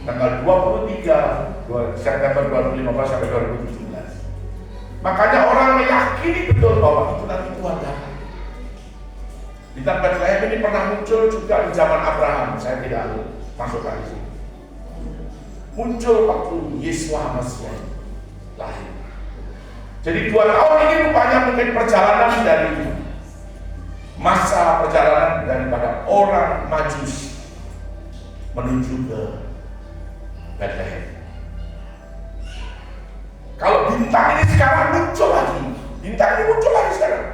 tanggal 23 September 2015 sampai 2017. Makanya orang meyakini betul bahwa itu nanti Tuhan datang. Bintang Bethlehem ini pernah muncul juga di zaman Abraham. Saya tidak masuk lagi. Muncul waktu Yesua Mesias lahir. Jadi 2 tahun ini rupanya mungkin perjalanan dari masa perjalanan daripada orang Majus menuju ke Bethlehem. Kalau bintang ini sekarang muncul lagi, bintang ini muncul lagi sekarang.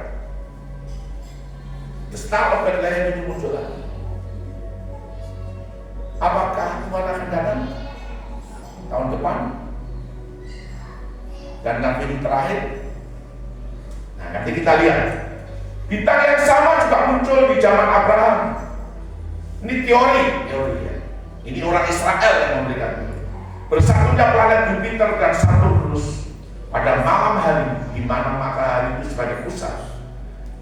The Star of Bethlehem itu muncul lagi. Apakah Tuhan akan datang tahun depan? Dan nanti ini terakhir. Nah, nanti kita lihat. Bintang yang sama juga muncul di zaman Abraham. Ini teori ya. Ini orang Israel yang memberikan itu. Bersatunya planet Jupiter dan Saturnus pada malam hari, di mana matahari itu sebagai pusat.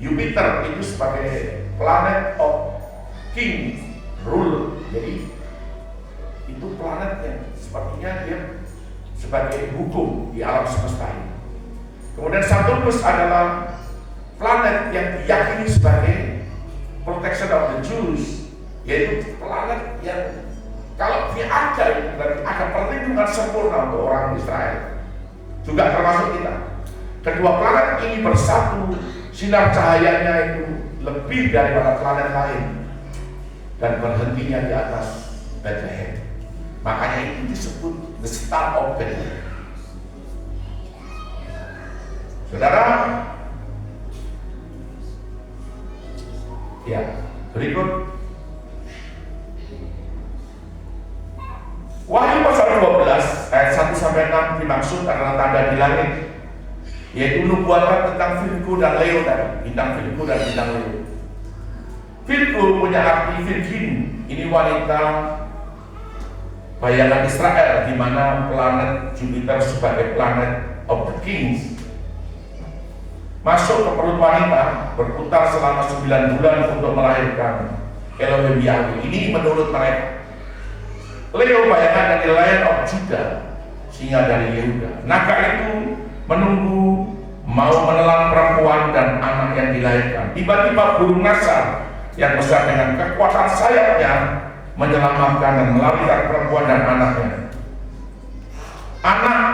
Jupiter itu sebagai planet of king rule. Jadi itu planet yang sepertinya dia sebagai hukum di alam semesta ini. Kemudian Saturnus adalah planet yang diyakini sebagai protection of the Jews, yaitu planet yang kalau dia ada, berarti ada perlindungan sempurna untuk orang Israel, juga termasuk kita. Kedua planet ini bersatu, sinar cahayanya itu lebih daripada planet lain dan berhentinya di atas Bethlehem. Makanya itu disebut the Star of Bethlehem. Saudara, ya, berikut Wahyu pasal 12 ayat 1 sampai 6 dimaksud adalah tanda di langit, yaitu nubuatan tentang Virgo dan Leo tadi, bintang Virgo dan bintang Leo. Virgo punya arti Virgin, ini wanita bayangan Israel, di mana planet Jupiter sebagai planet of the kings masuk ke perut wanita, berputar selama 9 bulan untuk melahirkan Elohim Yahweh. Ini menurut mereka. Leo bayangan dari Lion of Judah, singa dari Yehuda. Naga itu menunggu mau menelan perempuan dan anak yang dilahirkan. Tiba-tiba burung nasar yang besar dengan kekuatan sayapnya menyelamatkan dan melarikan perempuan dan anaknya. Anak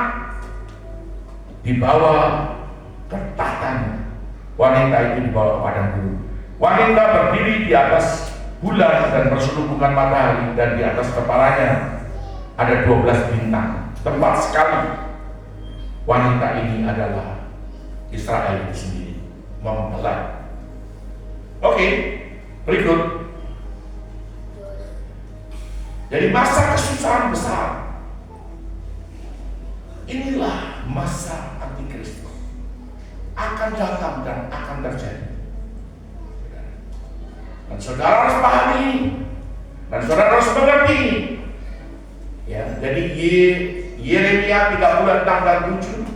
dibawa ke tahtanya. Wanita itu dibawa ke padang gurun. Wanita berdiri di atas bulan dan berselubungan matahari, dan di atas kepalanya ada 12 bintang. Tepat sekali, wanita ini adalah Israel itu sendiri, mempelai. Oke, berikut. Jadi masa kesusahan besar, inilah masa antikristus akan datang dan akan terjadi. Dan saudara harus pahami ini, dan saudara harus mengerti ini. Ya, jadi Yeremia 36 dan 7,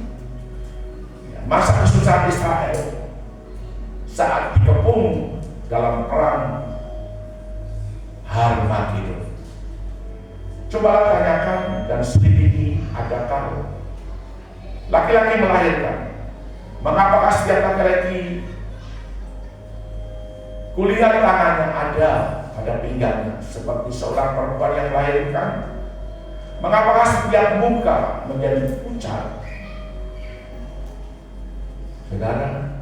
ya, masa kesusahan Israel saat dikepung dalam perang Harmagedon. Coba tanyakan dan selidiki, adakah laki-laki melahirkan? Mengapakah setiap laki-laki kulihat tangannya ada pada pinggangnya seperti seorang perempuan yang melahirkan? Mengapakah setiap muka menjadi pucat? Saudara,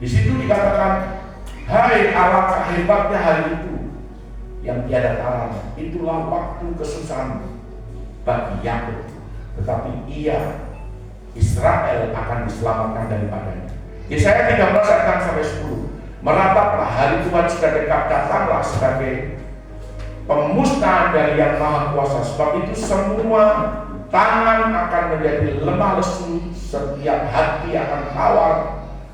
di situ dikatakan, hai alangkah hebatnya hari itu yang tiada taranya. Itulah waktu kesusahan bagi Yakub, tetapi ia Israel akan diselamatkan daripadanya. Yesaya 13 ayat 6 sampai 10. Merataplah, hari Tuhan sudah dekat, datanglah sebagai pemusnahan dari Yang Maha Kuasa. Sebab itu semua tangan akan menjadi lemah lesu, setiap hati akan tawar.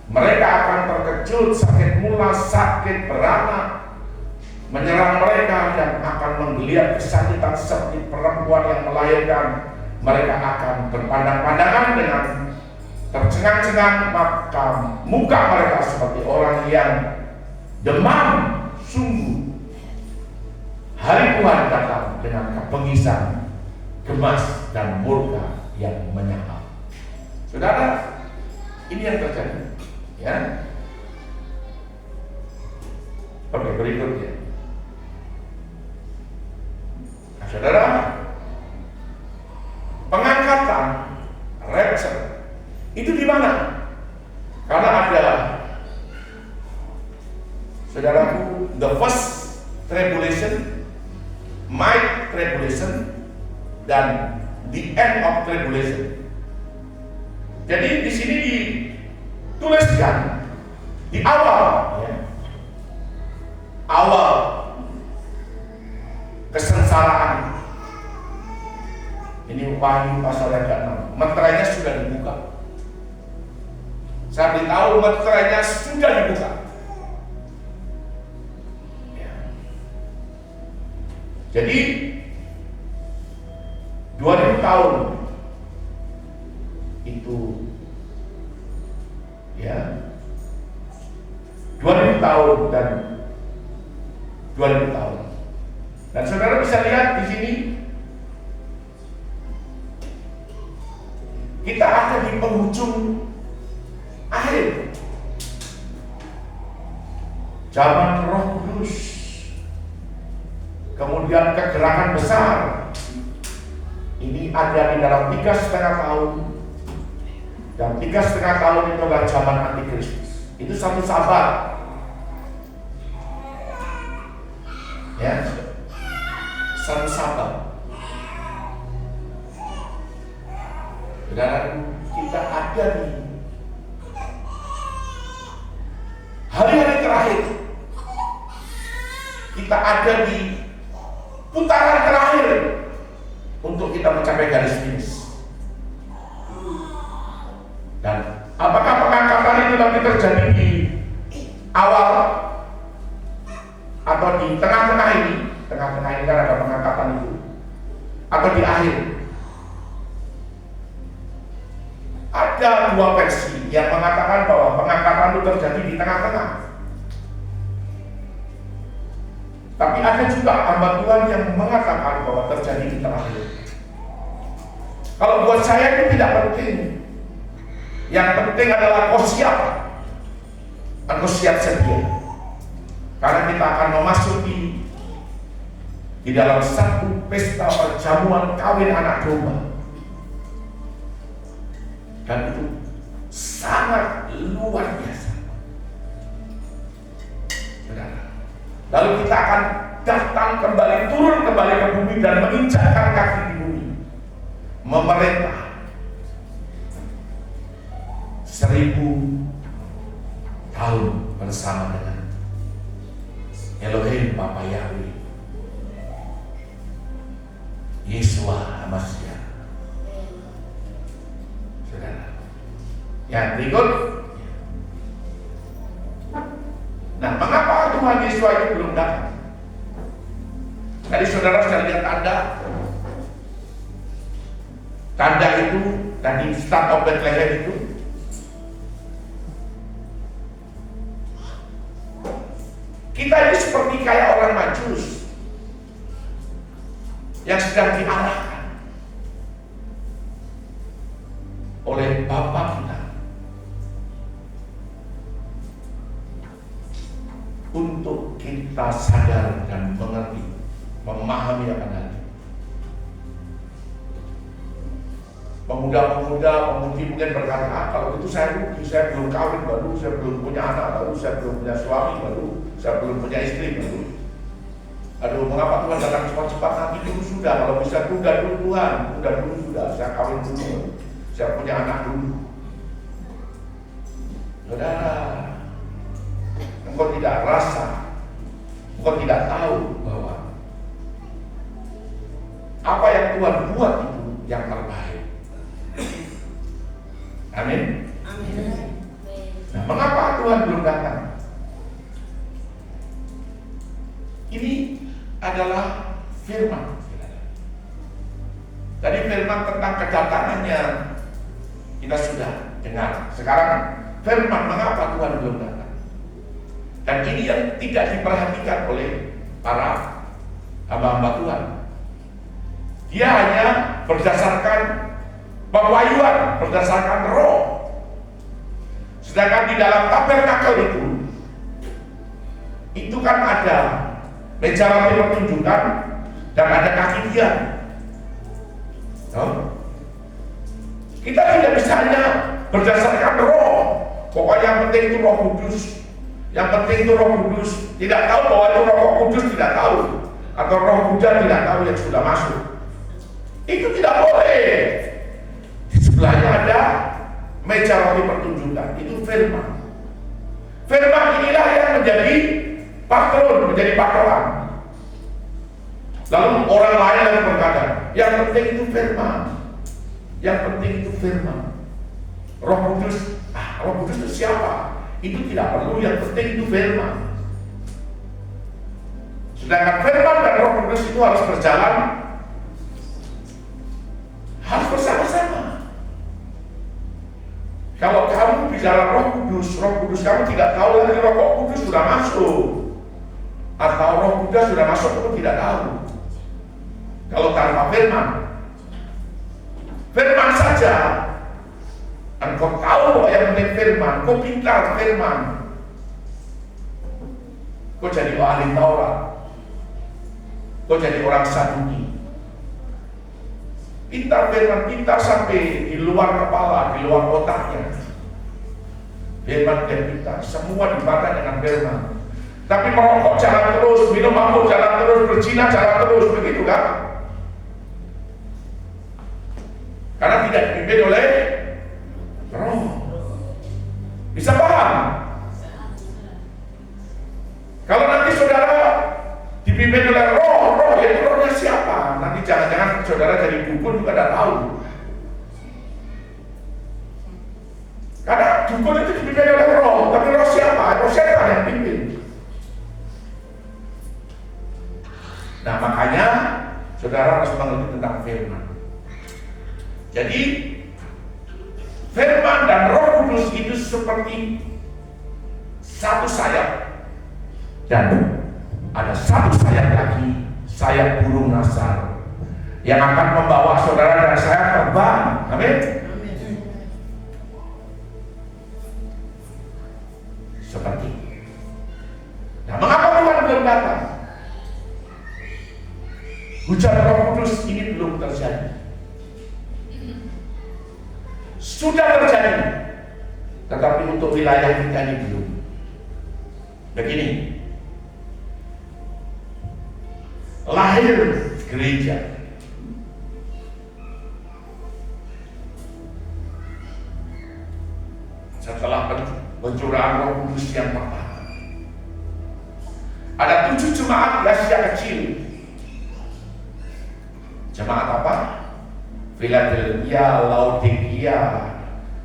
Mereka akan terkejut, sakit mula, sakit beranak menyerang mereka, dan akan menggeliat kesakitan seperti perempuan yang melahirkan. Mereka akan berpandang-pandangan dengan tercengang-cengang, maka muka mereka seperti orang yang demam. Sungguh hari Tuhan datang dengan kebengisan, gemas, dan murka yang menyahap. Saudara, ini yang terjadi, ya. Oke, berikutnya. Nah, saudara, pengangkatan rapture itu di mana? Karena ada, saudaraku, the first tribulation, might tribulation, dan the end of tribulation. Jadi di sini dituliskan di awal, ya, awal kesengsaraan. Ini Wahyu pasal yang ke-6. Meterainya sudah dibuka. Saya beritahu, meterainya sudah dibuka. Ya. Jadi 2000 tahun itu, ya, 2000 tahun dan 2000 tahun. Dan saudara bisa lihat di sini Kita ada di penghujung akhir zaman Roh Kudus, kemudian kegerakan besar ini ada di dalam 3,5 tahun, dan 3,5 tahun itu adalah zaman antikristus. Itu satu sahabat, ya, satu sahabat. Dan kita ada di hari-hari terakhir, kita ada di putaran terakhir untuk kita mencapai garis finish. Dan apakah pengangkatan itu nanti terjadi di awal atau di tengah-tengah ini? Tengah-tengah ini kan ada pengangkatan itu, atau di akhir? Ada dua versi yang mengatakan bahwa pengangkatan itu terjadi di tengah-tengah. Tapi ada juga hamba Tuhan yang mengatakan bahwa terjadi di terakhir. Kalau buat saya itu tidak penting. Yang penting adalah kau siap. Engkau siap sedia. Karena kita akan memasuki di dalam satu pesta perjamuan kawin anak domba. Dan itu sangat luar biasa. Saudara. Lalu kita akan datang kembali, turun kembali ke bumi dan menginjakkan kaki di bumi, memerintah 1000 tahun bersama dengan Elohim Bapa Yahweh, Yeshua HaMashiach. Saudara. Yang berikut. Nah, mengapa Tuhan Yesus itu belum datang? Tadi saudara sudah lihat tanda. Tanda itu tadi Star of Bethlehem itu. Kita ini seperti kayak orang Majus yang sedang diarahkan oleh Bapa kita untuk kita sadar dan mengerti, memahami akan hal ini. Pemuda-pemuda, pemudi mungkin berkata, kalau itu saya rugi, saya belum kawin baru, saya belum punya anak baru, saya belum punya suami baru, saya belum punya istri baru. Aduh, mengapa Tuhan datang cepat-cepat? Nanti dulu sudah, kalau bisa tunda dulu Tuhan, tunda dulu sudah, saya kawin dulu, saya punya anak dulu. Saudara, engkau tidak rasa, engkau tidak tahu bahwa apa yang Tuhan buat itu yang terbaik. Amin. Nah, mengapa Tuhan belum datang? Ini adalah firman. Tadi firman tentang kedatangannya kita sudah dengar. Sekarang firman mengapa Tuhan belum datang? Dan ini yang tidak diperhatikan oleh para hamba-hamba Tuhan. Dia hanya berdasarkan pewahyuan, berdasarkan roh. Sedangkan di dalam tabernakel itu kan ada meja roti pertunjukan dan ada kaki dia. Kita tidak bisa hanya berdasarkan roh. Pokoknya yang penting itu Roh Kudus. Yang penting itu Roh Kudus. Tidak tahu bahwa itu Roh Kudus, tidak tahu, atau Roh Buddha tidak tahu yang sudah masuk. Itu tidak boleh. Di sebelahnya ada meja roti pertunjukan. Itu firman. Firman inilah yang menjadi patron, menjadi patokan. Lalu orang lain yang berkata, yang penting itu firman. Yang penting itu firman. Roh Kudus, Roh Kudus itu siapa? Itu tidak perlu, yang penting itu firman. Sedangkan firman dan Roh Kudus itu harus berjalan, harus bersama-sama. Kalau kamu bicara Roh Kudus kamu tidak tahu lagi Roh Kudus sudah masuk atau Roh Buddha sudah masuk, kamu tidak tahu. Kalau tanpa firman saja Engkau tahu bahwa yang penting firman, kau pintar firman. Kau jadi ahli Taurat. Kau jadi orang Saduki. Pintar firman, pintar sampai di luar kepala, di luar otaknya. Firman dan pintar, semua dibantah dengan firman. Tapi merokok jalan terus, minum mabuk jalan terus, berzina jalan terus, begitu kan? Karena tidak dipimpin oleh Roh. Bisa paham? Kalau nanti saudara dipimpin oleh Roh, itu rohnya siapa? Nanti jangan-jangan saudara jadi dukun juga tidak tahu. Karena dukun itu dipimpin oleh Roh, tapi Roh siapa? Roh setan yang pimpin. Nah makanya saudara harus mengerti tentang firman. Jadi firman dan Roh Kudus itu seperti satu sayap, dan ada satu sayap lagi, sayap burung nasar yang akan membawa saudara dan saya terbang. Amin. Seperti. Nah, mengapa Tuhan belum datang? Hujan Roh Kudus ini belum terjadi. Sudah terjadi, tetapi untuk wilayah kita ini belum. Begini, lahir gereja. Setelah pencurahan Roh Kudus yang pertama, ada 7 jemaat di Asia kecil. Jemaat apa? Philadelphia, Laodikia,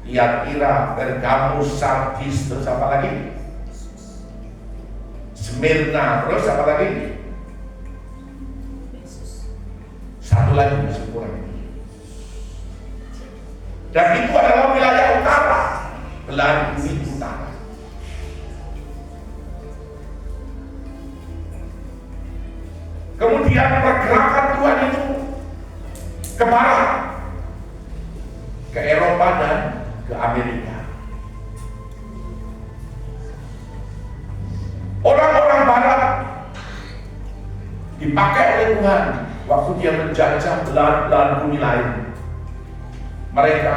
Thyatira, Pergamus, Sardis, terus apa lagi? Smyrna, terus apa lagi? Satu lagi masih kurang. Dan itu adalah wilayah utara, belahan bumi utara. Kemudian pergerakan Tuhan itu ke barat, ke Eropa dan ke Amerika. Orang-orang barat dipakai oleh Tuhan waktu dia menjajah belahan bumi lain. Mereka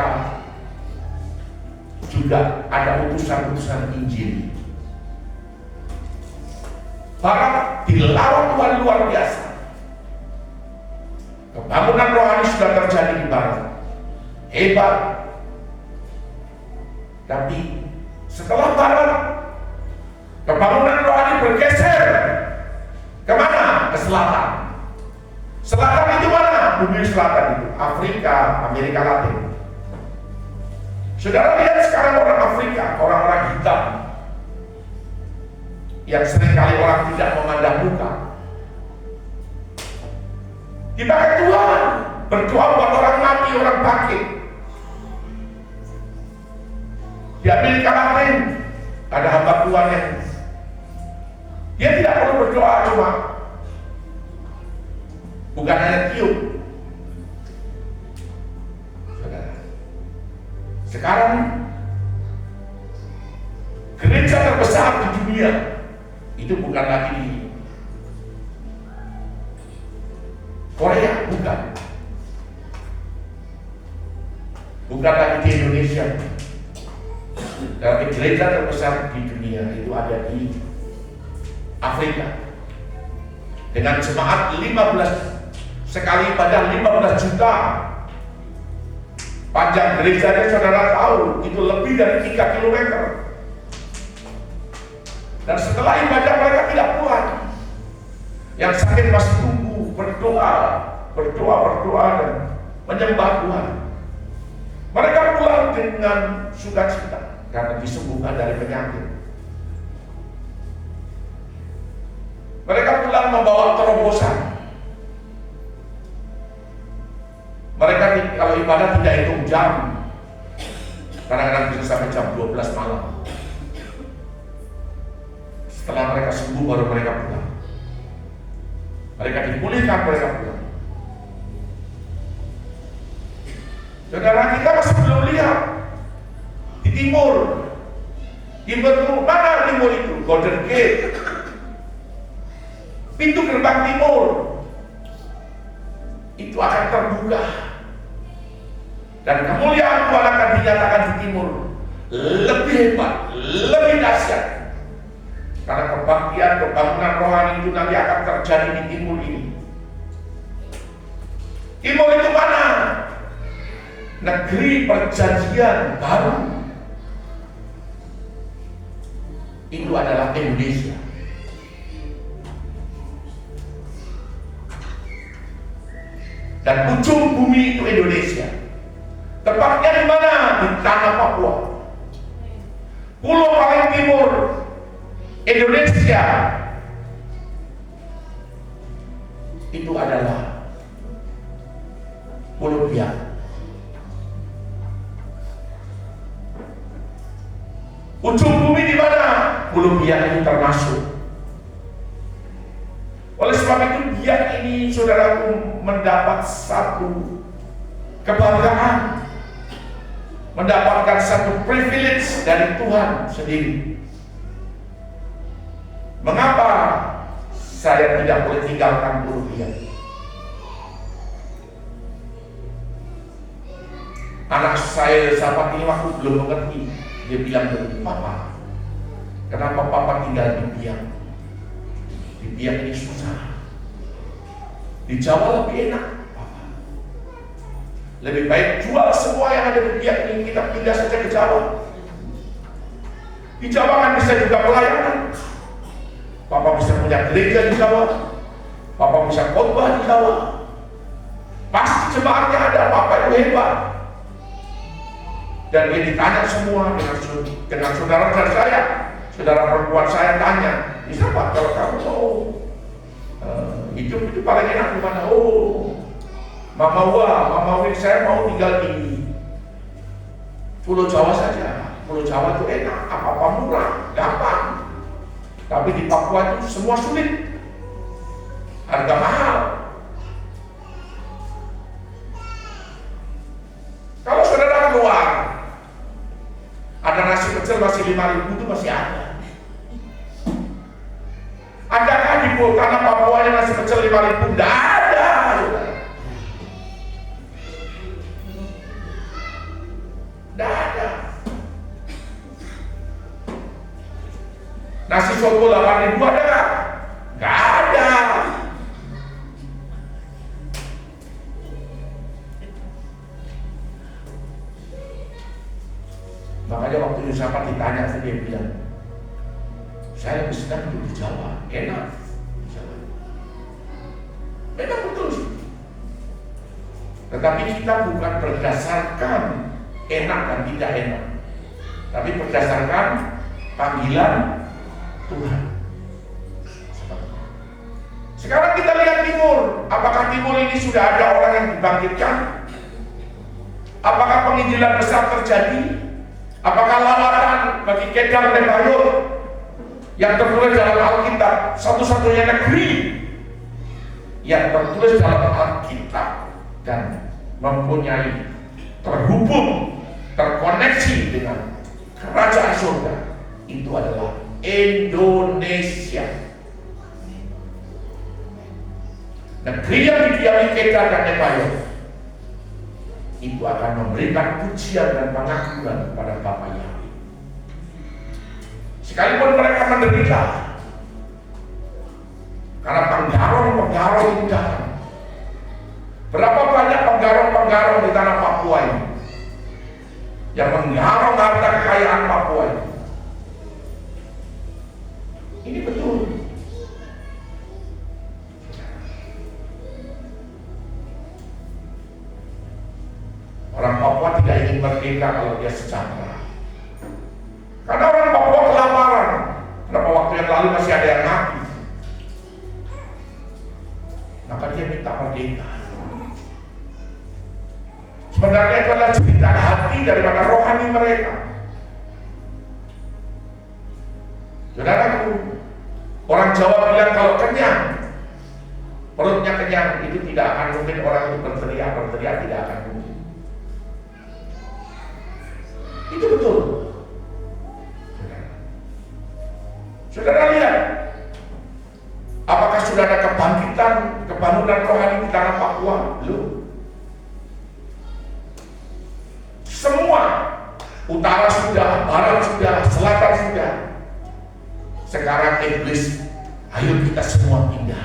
juga ada utusan-utusan Injil. Barat dilawan Tuhan luar biasa. Kebangunan rohani sudah terjadi di barat, hebat. Tapi setelah barat, kebangunan rohani bergeser kemana? Ke selatan. Selatan itu mana? Bumi selatan itu Afrika, Amerika Latin. Saudara lihat sekarang orang Afrika, orang-orang hitam yang seringkali orang tidak memandang muka. Dipakai Tuhan berdoa buat orang mati, orang bangkit. Di Amerika Latin ada hamba Tuhan yang dia tidak perlu berdoa, cuma bukan hanya tiup. Saudara, sekarang gereja terbesar di dunia itu bukan lagi di Korea, bukan lagi di Indonesia, tapi gereja terbesar di dunia itu ada di Afrika dengan jemaat 15 sekali ibadah 15 juta. Panjang gerejanya saudara tahu itu lebih dari 3 km. Dan setelah ibadah mereka tidak pulang. Yang sakit masih tunggu, berdoa dan menyembah Tuhan. Mereka pulang dengan sukacita karena disembuhkan dari penyakit. Mereka pulang membawa terobosan. Mereka kalau ibadah tidak hitung jam, kadang-kadang bisa sampai jam 12 malam. Setelah mereka sembuh baru mereka pulang. Mereka dipulihkan, mereka pulang. Saudara, kita masih belum lihat timur. Timur itu mana timur itu? Golden Gate. Pintu gerbang timur itu akan terbuka. Dan kemuliaan Tuhan akan dinyatakan di timur. Lebih hebat, lebih dahsyat. Karena kebaktian, kebangunan rohani itu nanti akan terjadi di timur ini. Timur itu mana? Negeri perjanjian baru. Itu adalah Indonesia. Dan ujung bumi itu Indonesia. Tepatnya di mana? Di tanah Papua. Pulau paling timur Indonesia itu adalah Pulau Biak. Ujung bumi di mana? Pulau Biak ini termasuk. Oleh sebab itu Biak ini, saudaraku, mendapat satu kebanggaan, mendapatkan satu privilege dari Tuhan sendiri. Mengapa saya tidak boleh tinggalkan Pulau Biak? Anak saya sahabat ini waktu belum mengerti, dia bilang begini, "Papa, kenapa Papa tinggal di Biak? Di Biak ini susah. Di Jawa lebih enak, Papa. Lebih baik jual semua yang ada di Biak ini, kita pindah saja ke Jawa. Di Jawa kan bisa juga pelayanan. Papa bisa punya gereja di Jawa. Papa bisa khotbah di Jawa. Pasti jemaatnya ada, Papa itu hebat." Dan dia ditanya semua dengan saudara dan saya, saudara perempuan saya tanya, "Bisa Pak, kalau kamu mau hidup itu paling enak di mana?" "Oh, Mama Win, saya mau tinggal di Pulau Jawa saja. Pulau Jawa itu enak, apa-apa murah, gampang. Tapi di Papua itu semua sulit, harga mahal." Kalau saudara keluar, ada nasi pecel masih 5.000 itu masih ada. Adakah di tanah Papua yang nasi pecel 5.000? Tidak ada. Tidak ada. Nasi soto 8.000 ada nggak? Nggak ada. Makanya waktu Yusafat ditanya, dia bilang, "Saya lebih senang hidup di Jawa, enak." Memang betul sih. Tetapi kita bukan berdasarkan enak dan tidak enak, tapi berdasarkan panggilan Tuhan. Sekarang kita lihat timur. Apakah timur ini sudah ada orang yang dibangkitkan? Apakah penginjilan besar terjadi? Apakah lawatan bagi Kedar dan Bayur yang tertulis dalam Alkitab, satu-satunya negeri yang tertulis dalam Alkitab dan mempunyai terhubung, terkoneksi dengan kerajaan surga, itu adalah Indonesia. Negeri yang didiami Kedar dan Bayur itu akan memberikan pujian dan pengakuan kepada Bapa Yahweh. Sekalipun mereka menderita, karena penggarong-penggarong itu datang. Berapa banyak penggarong-penggarong di tanah Papua ini yang menggarong harta kekayaan Papua ini? Ini betul. Orang Papua tidak ingin merdeka kalau dia sejahtera. Karena orang Papua kelaparan. Berapa waktu yang lalu masih ada yang mati. Maka dia minta merdeka. Sebenarnya itu adalah cerita hati daripada rohani mereka. Saudaraku, orang Jawa bilang kalau kenyang, perutnya kenyang, itu tidak akan mungkin orang itu berteriak tidak akan mungkin. Itu betul. Saudara lihat, apakah sudah ada kebangunan rohani di tanah Papua? Belum. Semua, utara sudah, barat sudah, selatan sudah. Sekarang iblis, ayo kita semua pindah.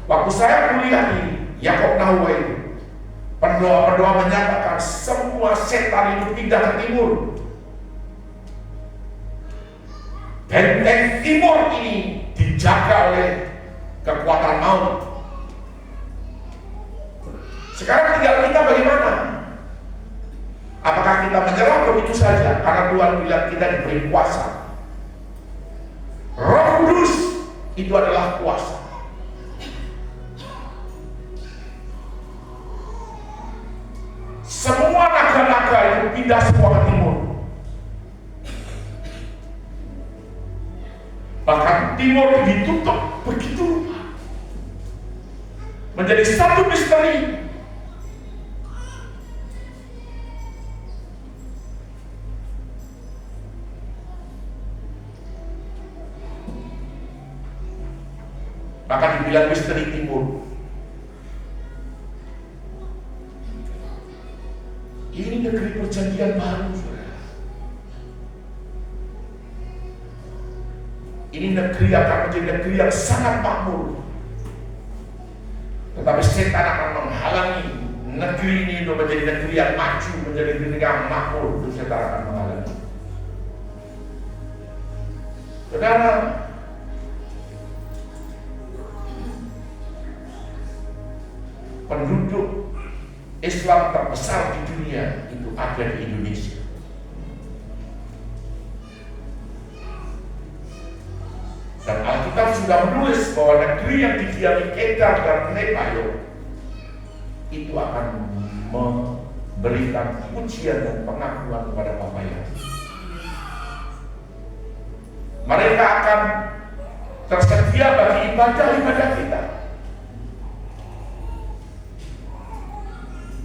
Waktu saya kuliah di Yakob Nahua itu, pendoa-pendoa menyatakan semua setan itu pindah ke timur. Benteng timur ini dijaga oleh kekuatan maut. Sekarang tinggal kita bagaimana? Apakah kita menyerah begitu saja karena Tuhan bilang kita diberi kuasa? Roh Kudus itu adalah kuasa. Semua naga-naga itu pindah semua ke timur. Bahkan timur ditutup begitu rupa. Menjadi satu misteri. Maka dibilang misteri timur. Ini negeri perjanjian baru, saudara. Ini negeri akan menjadi negeri yang sangat makmur. Tetapi setan akan menghalangi negeri ini untuk menjadi negeri yang maju, menjadi negeri yang makmur. Itu setan akan menghalangi. Saudara, penduduk Islam terbesar di dunia itu ada di Indonesia. Dan Alkitab sudah menulis bahwa negeri yang didiami Kedar dan Nebayo itu akan memberikan pujian dan pengakuan kepada Bapa Yahweh. Mereka akan tersedia bagi ibadah-ibadah kita.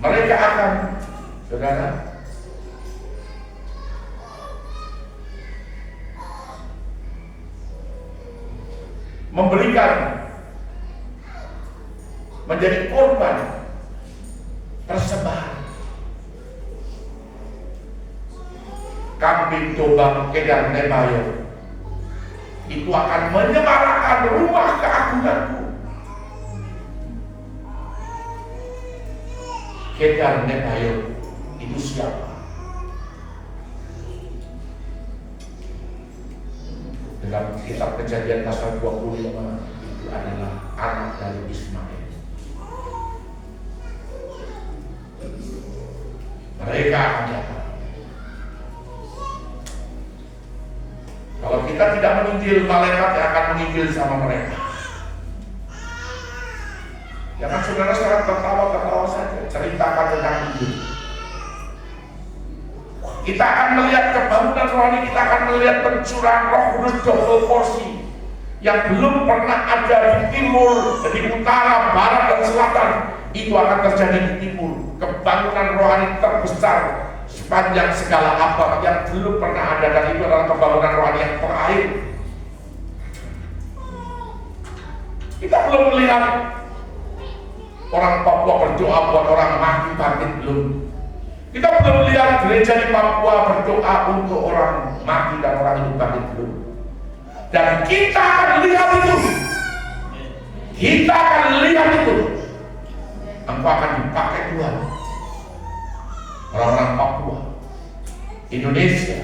Mereka akan, saudara, memberikan, menjadi korban persembahan kambing domba Kedar Nebayo. Itu akan menyemarakan rumah keagunganku. Kedar Nebayo itu siapa? Dalam kitab Kejadian pasal 25 itu adalah anak dari Ismail. Mereka akan datang. Kalau kita tidak menginjil, malaikat yang akan menginjil sama mereka. Jangan saudara sangat tertawa-tertawa saja, ceritakan tentang Injil. Kita akan melihat kebangunan rohani, kita akan melihat pencurahan Roh Kudus double porsi yang belum pernah ada di timur, di utara, barat, dan selatan. Itu akan terjadi di timur. Kebangunan rohani terbesar sepanjang segala abad yang belum pernah ada, dan itu adalah kebangunan rohani yang terakhir. Kita belum melihat orang Papua berdoa buat orang mati bangkit, belum. Kita belum lihat gereja di Papua berdoa untuk orang mati dan orang hidup bangkit, belum. Dan kita akan lihat itu. Kita akan lihat itu. Engkau akan dipakai Tuhan. Orang-orang Papua, Indonesia,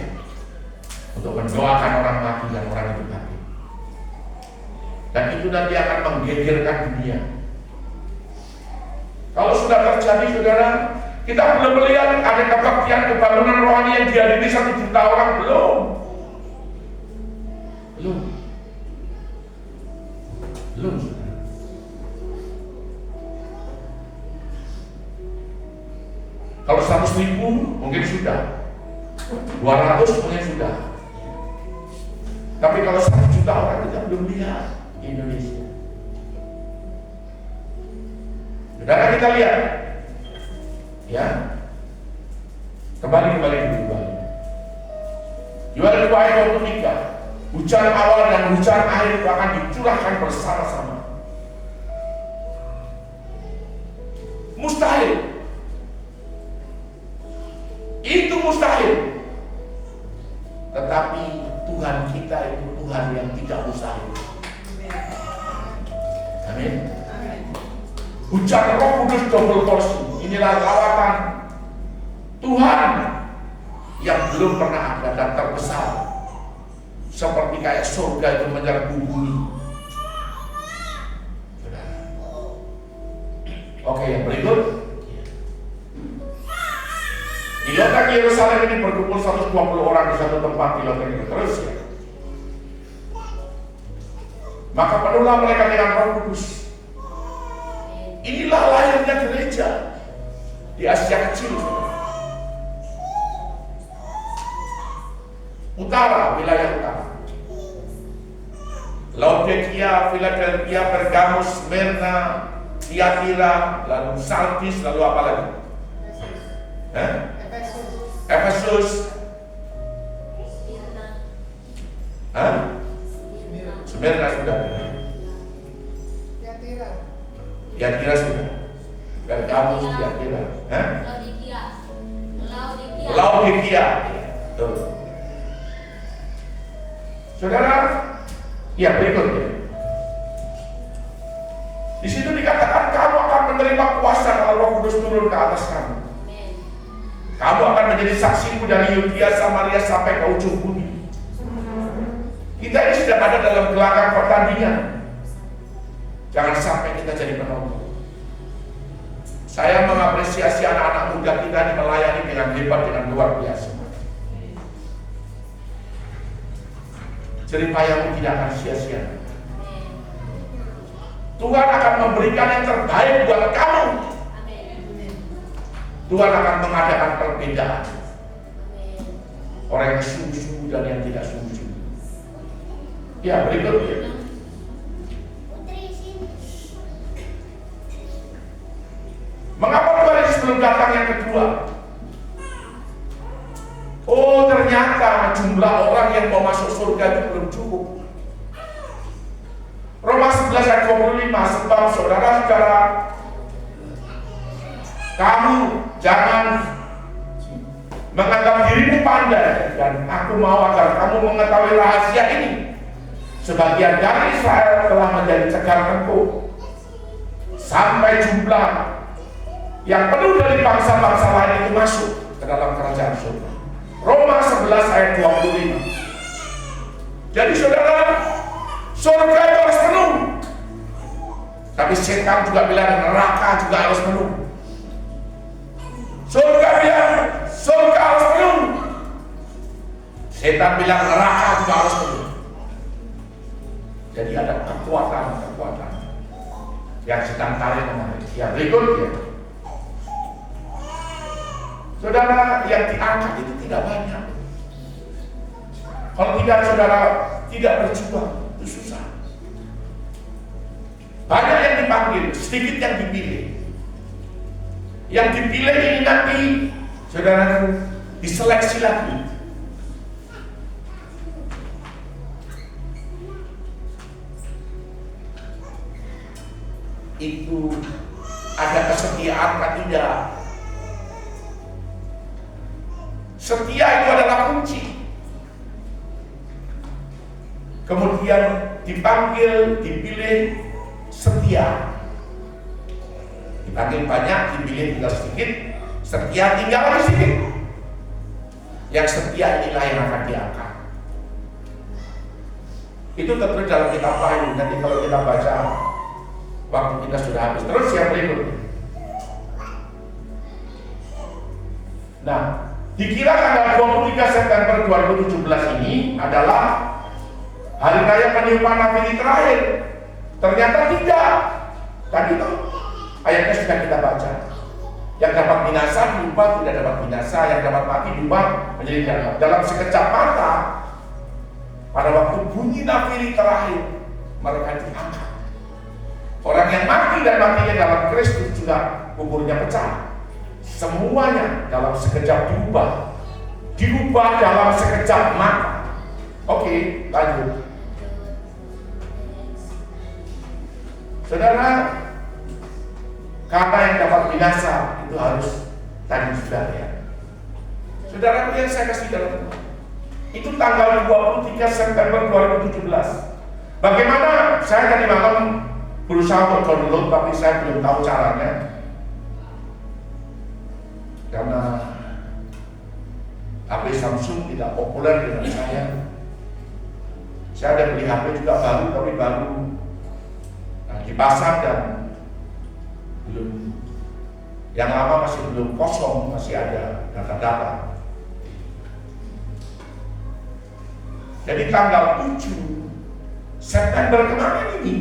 untuk mendoakan orang mati dan orang hidup bangkit. Dan itu nanti akan menggegerkan dunia. Kalau sudah terjadi, saudara, kita belum melihat ada kebaktian kebangunan rohani yang dihadiri 1 juta orang, belum. Kalau 100.000 mungkin sudah, 200 mungkin sudah. Tapi kalau 1 juta orang kita belum lihat di Indonesia. Saudara, kita lihat, ya, kembali. Yuel 2 ayat 23. Hujan awal dan hujan akhir itu akan dicurahkan bersama-sama. Mustahil. Itu mustahil. Tetapi Tuhan kita itu Tuhan yang tidak mustahil. Amin. Hujan Roh Kudus double porsi. Inilah lawatan Tuhan yang belum pernah ada dan terbesar. Seperti kayak surga itu menyerbu bumi. Oke, yang berikut. Di Loteng Yerusalem ini berkumpul 120 orang di satu tempat di loteng itu. Terus ya. Maka penuhlah mereka dengan Roh Kudus. Inilah lahirnya gereja di Asia Kecil. Utara, wilayah utara. Laodikia, Philadelphia, Pergamus, Smyrna, Tiatira, lalu Sardis, lalu apa lagi? Efesus. Smyrna sudah. Tiatira sudah. Pergamus, Tiatira. Laodikia. Tuh. Saudara, ya berikutnya. Di situ dikatakan kamu akan menerima kuasa kalau Roh Kudus turun ke atas kamu. Kamu akan menjadi saksiku dari Yudea, Samaria sampai ke ujung bumi. Kita ini sudah ada dalam gelanggang pertandingan. Jangan sampai kita jadi penonton. Saya mengapresiasi anak-anak muda kita ini melayani dengan hebat, dengan luar biasa. Jeripayamu tidak akan sia-sia. Tuhan akan memberikan yang terbaik buat kamu. Tuhan akan mengadakan perbedaan. Orang yang sungguh-sungguh dan yang tidak sungguh-sungguh. Ya, berikutnya. Mengapa 2 hari sebelum datang yang kedua? Oh, ternyata jumlah orang yang mau masuk surga itu belum cukup. Roma 11 ayat 25, sebab saudara-saudara, kamu jangan menganggap dirimu pandai, dan aku mau agar kamu mengetahui rahasia ini. Sebagian dari Israel telah menjadi cegal tempur, sampai jumlah yang penuh dari bangsa-bangsa lain itu masuk ke dalam kerajaan surga. Roma 11 ayat 25. Jadi saudara, surga itu harus penuh. Tapi setan juga bilang neraka juga harus penuh. Surga bilang surga harus penuh. Setan bilang neraka juga harus penuh. Jadi ada kekuatan yang sedang tarik menarik. Yang berikutnya, saudara, yang diangkat itu tidak banyak. Kalau tidak, saudara tidak berjuang, itu susah. Banyak yang dipanggil, sedikit yang dipilih. Yang dipilih ini nanti, saudara, diseleksi lagi. Itu ada kesetiaan atau tidak? Setia itu adalah kunci. Kemudian dipanggil, dipilih, setia. Dipanggil banyak, dipilih tinggal sedikit, setia tinggal lagi sedikit. Yang setia inilah yang akan diangkat. Itu tertulis dalam kitab Wahyu. Nanti kalau kita baca, waktu kita sudah habis. Terus yang berikutnya. Nah, dikira tanggal 23 September 2017 ini adalah hari raya peniupan nafiri terakhir. Ternyata tidak. Tadi itu ayatnya sudah kita baca. Yang dapat binasa diubah tidak dapat binasa, yang dapat mati diubah menjadi dalam. Dalam sekejap mata, pada waktu bunyi nafiri terakhir, mereka diangkat. Orang yang mati dan matinya dalam Kristus juga kuburnya pecah. Semuanya dalam sekejap diubah dalam sekejap mata Oke, lanjut. Saudara, kata yang dapat binasa itu harus tadi sudah ya. Saudara yang saya kasih dalam itu tanggal 23 September 2017. Bagaimana saya tadi malam berusaha untuk download tapi saya belum tahu caranya karena HP Samsung tidak populer dengan saya. Saya ada beli HP juga baru tapi baru dipasang dan belum, yang lama masih belum kosong, masih ada data-data. Jadi tanggal 7 September kemarin ini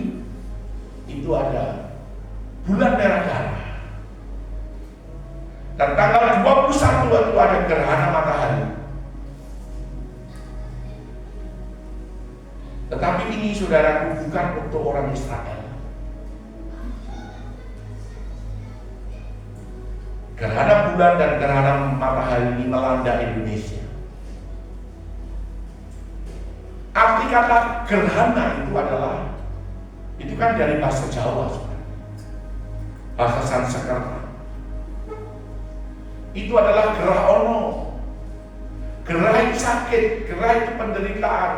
itu ada bulan merah darah. Dan tanggal 21 itu ada gerhana matahari. Tetapi ini saudaraku bukan untuk orang Israel. Gerhana bulan dan gerhana matahari ini melanda Indonesia. Arti kata gerhana itu adalah, itu kan dari bahasa Jawa, bahasa Sanskerta. Itu adalah gerah ono. Gerah itu sakit, gerah itu penderitaan,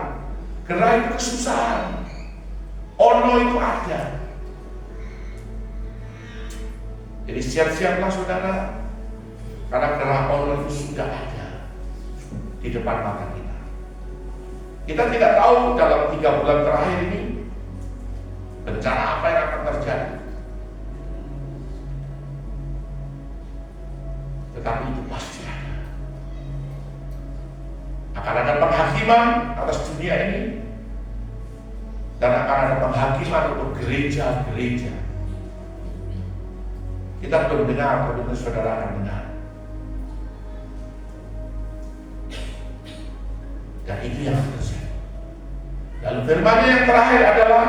gerah itu kesusahan. Ono itu ada. Jadi siap-siaplah saudara, karena gerah ono itu sudah ada di depan mata kita. Kita tidak tahu dalam 3 bulan terakhir ini bencana apa yang akan terjadi. Tetapi itu pasti ada. Akan ada penghakiman atas dunia ini dan akan ada penghakiman untuk gereja-gereja. Kita belum dengar, tapi saudara akan dengar. Dan itu yang terjadi. Lalu firman yang terakhir adalah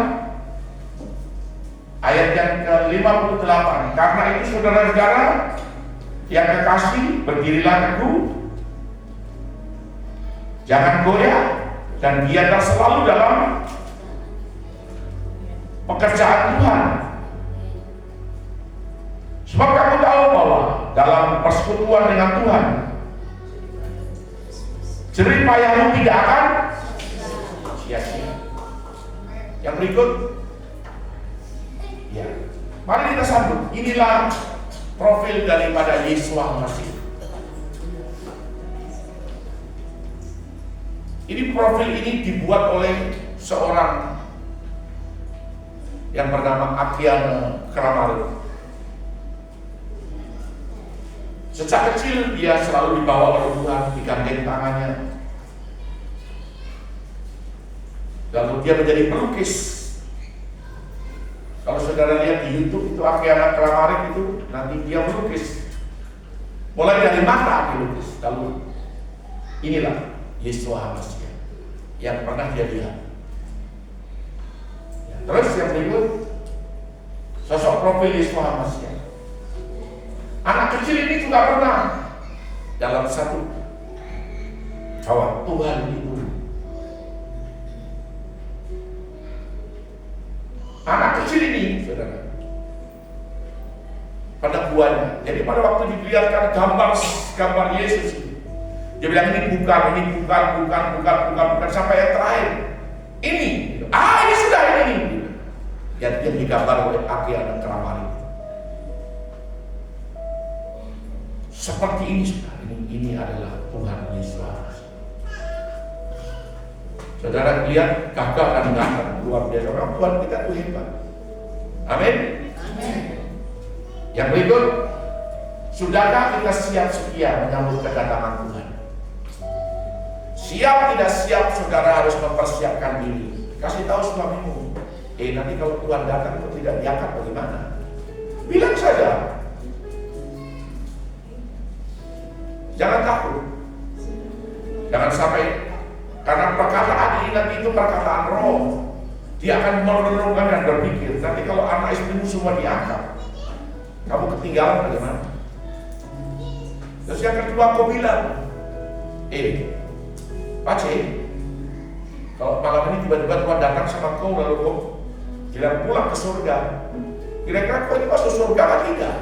ayat yang ke-58. Karena itu saudara-saudara yang kekasih, berdirilah teguh, jangan goyah, dan giatlah selalu dalam pekerjaan Tuhan. Sebab kamu tahu bahwa dalam persekutuan dengan Tuhan, jerih payahmu tidak akan sia-sia. Yang berikut, ya, mari kita sambut. Inilah profil daripada Yesua Masih. Ini profil ini dibuat oleh seorang yang bernama Akiana Kramaric. Sejak kecil dia selalu dibawa oleh Tuhan, digandeng tangannya. Lalu dia menjadi pelukis. Kalau saudara lihat di YouTube itu Akiana Kramaric itu nanti dia melukis. Mulai dari mata dilukis. Lalu inilah Yesua Masih yang pernah dia lihat. Ya, terus yang berikut sosok profil Yesua Masih. Anak kecil ini juga pernah dalam satu bahwa Tuhan itu. Anak kecil ini, saudara, pada buahnya. Jadi pada waktu diperlihatkan gambar Yesus ini, dia bilang ini bukan sampai yang terakhir. Ini sudah ini. Yang digambar oleh Akiana Kramaric. Seperti ini sudah, ini adalah Tuhan Yesus. Saudara lihat gagah dan ganteng luar biasa. Orang Tuhan kita tuh hebat. Amin. Yang berikut, sudahkah kita siap sedia menyambut kedatangan Tuhan? Siap tidak siap, saudara harus mempersiapkan diri. Kasih tahu suamimu, nanti kalau Tuhan datang itu tidak diangkat bagaimana? Bilang saja. Jangan takut. Jangan sampai, karena perkataan ini nanti itu perkataan roh. Dia akan merenungkan dan berpikir, nanti kalau anak istrimu semua diangkat, kamu ketinggalan bagaimana? Terus yang kedua kau bilang, Pak C, Kalau malam ini tiba-tiba Tuhan datang sama kau lalu kau bilang pulang ke surga, kira-kira kau ini masuk surga kan tidak?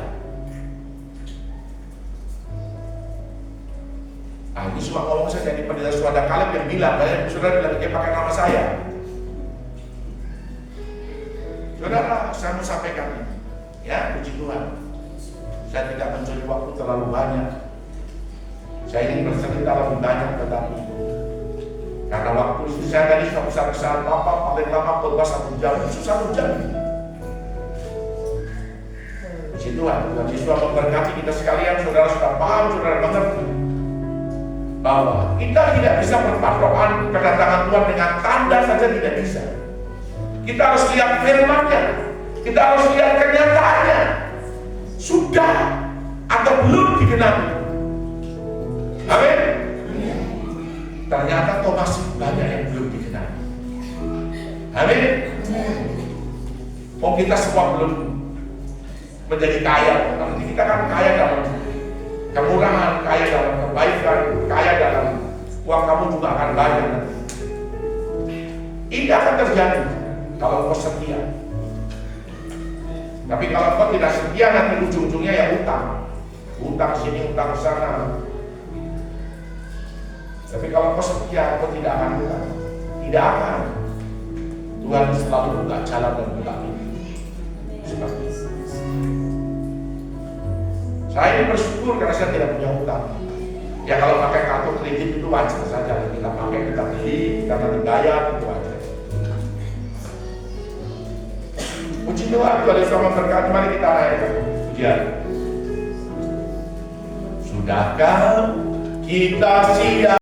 Ini cuma ngomong saja di pendeta Suada Kaleb yang bilang, saudara bilang dia pakai nama saya. Saudara, saya mau sampaikan ini, ya, puji Tuhan. Saya tidak mencuri waktu terlalu banyak. Saya ingin bercerita lebih banyak, tetapi karena waktu itu saya tadi sudah besar-besar, Bapak paling lama khotbah 1 jam, susah 1 jam. Puji Tuhan, Tuhan Yesus memberkati kita sekalian, saudara sudah paham, saudara mengerti bahwa kita tidak bisa berpatokan kedatangan Tuhan dengan tanda saja, tidak bisa. Kita harus lihat firman-Nya, kita harus lihat kenyataannya. Sudah atau belum digenapi. Amin. Ternyata kok masih banyak yang belum digenapi. Amin. Oh, kita semua belum menjadi kaya, nanti kita kan kaya dalam kemurahan, kaya dalam kebaikan, kaya dalam uang kamu juga akan banyak nanti. Ini akan terjadi kalau kau setia. Tapi kalau kau tidak setia, nanti ujung-ujungnya ya utang. Utang sini, utang sana. Tapi kalau kau setia, kau tidak akan utang. Tidak akan. Tuhan selalu buka jalan dan buka pintu. Seperti itu. Saya ini bersyukur karena saya tidak punya utang. Ya kalau pakai kartu kredit itu wajar saja. Kita pakai, kita beli, kita nanti bayar, itu wajar. Puji Tuhan, Tuhan Yesus memberkati. Mari kita naikkan pujian. Sudahkah kita siap?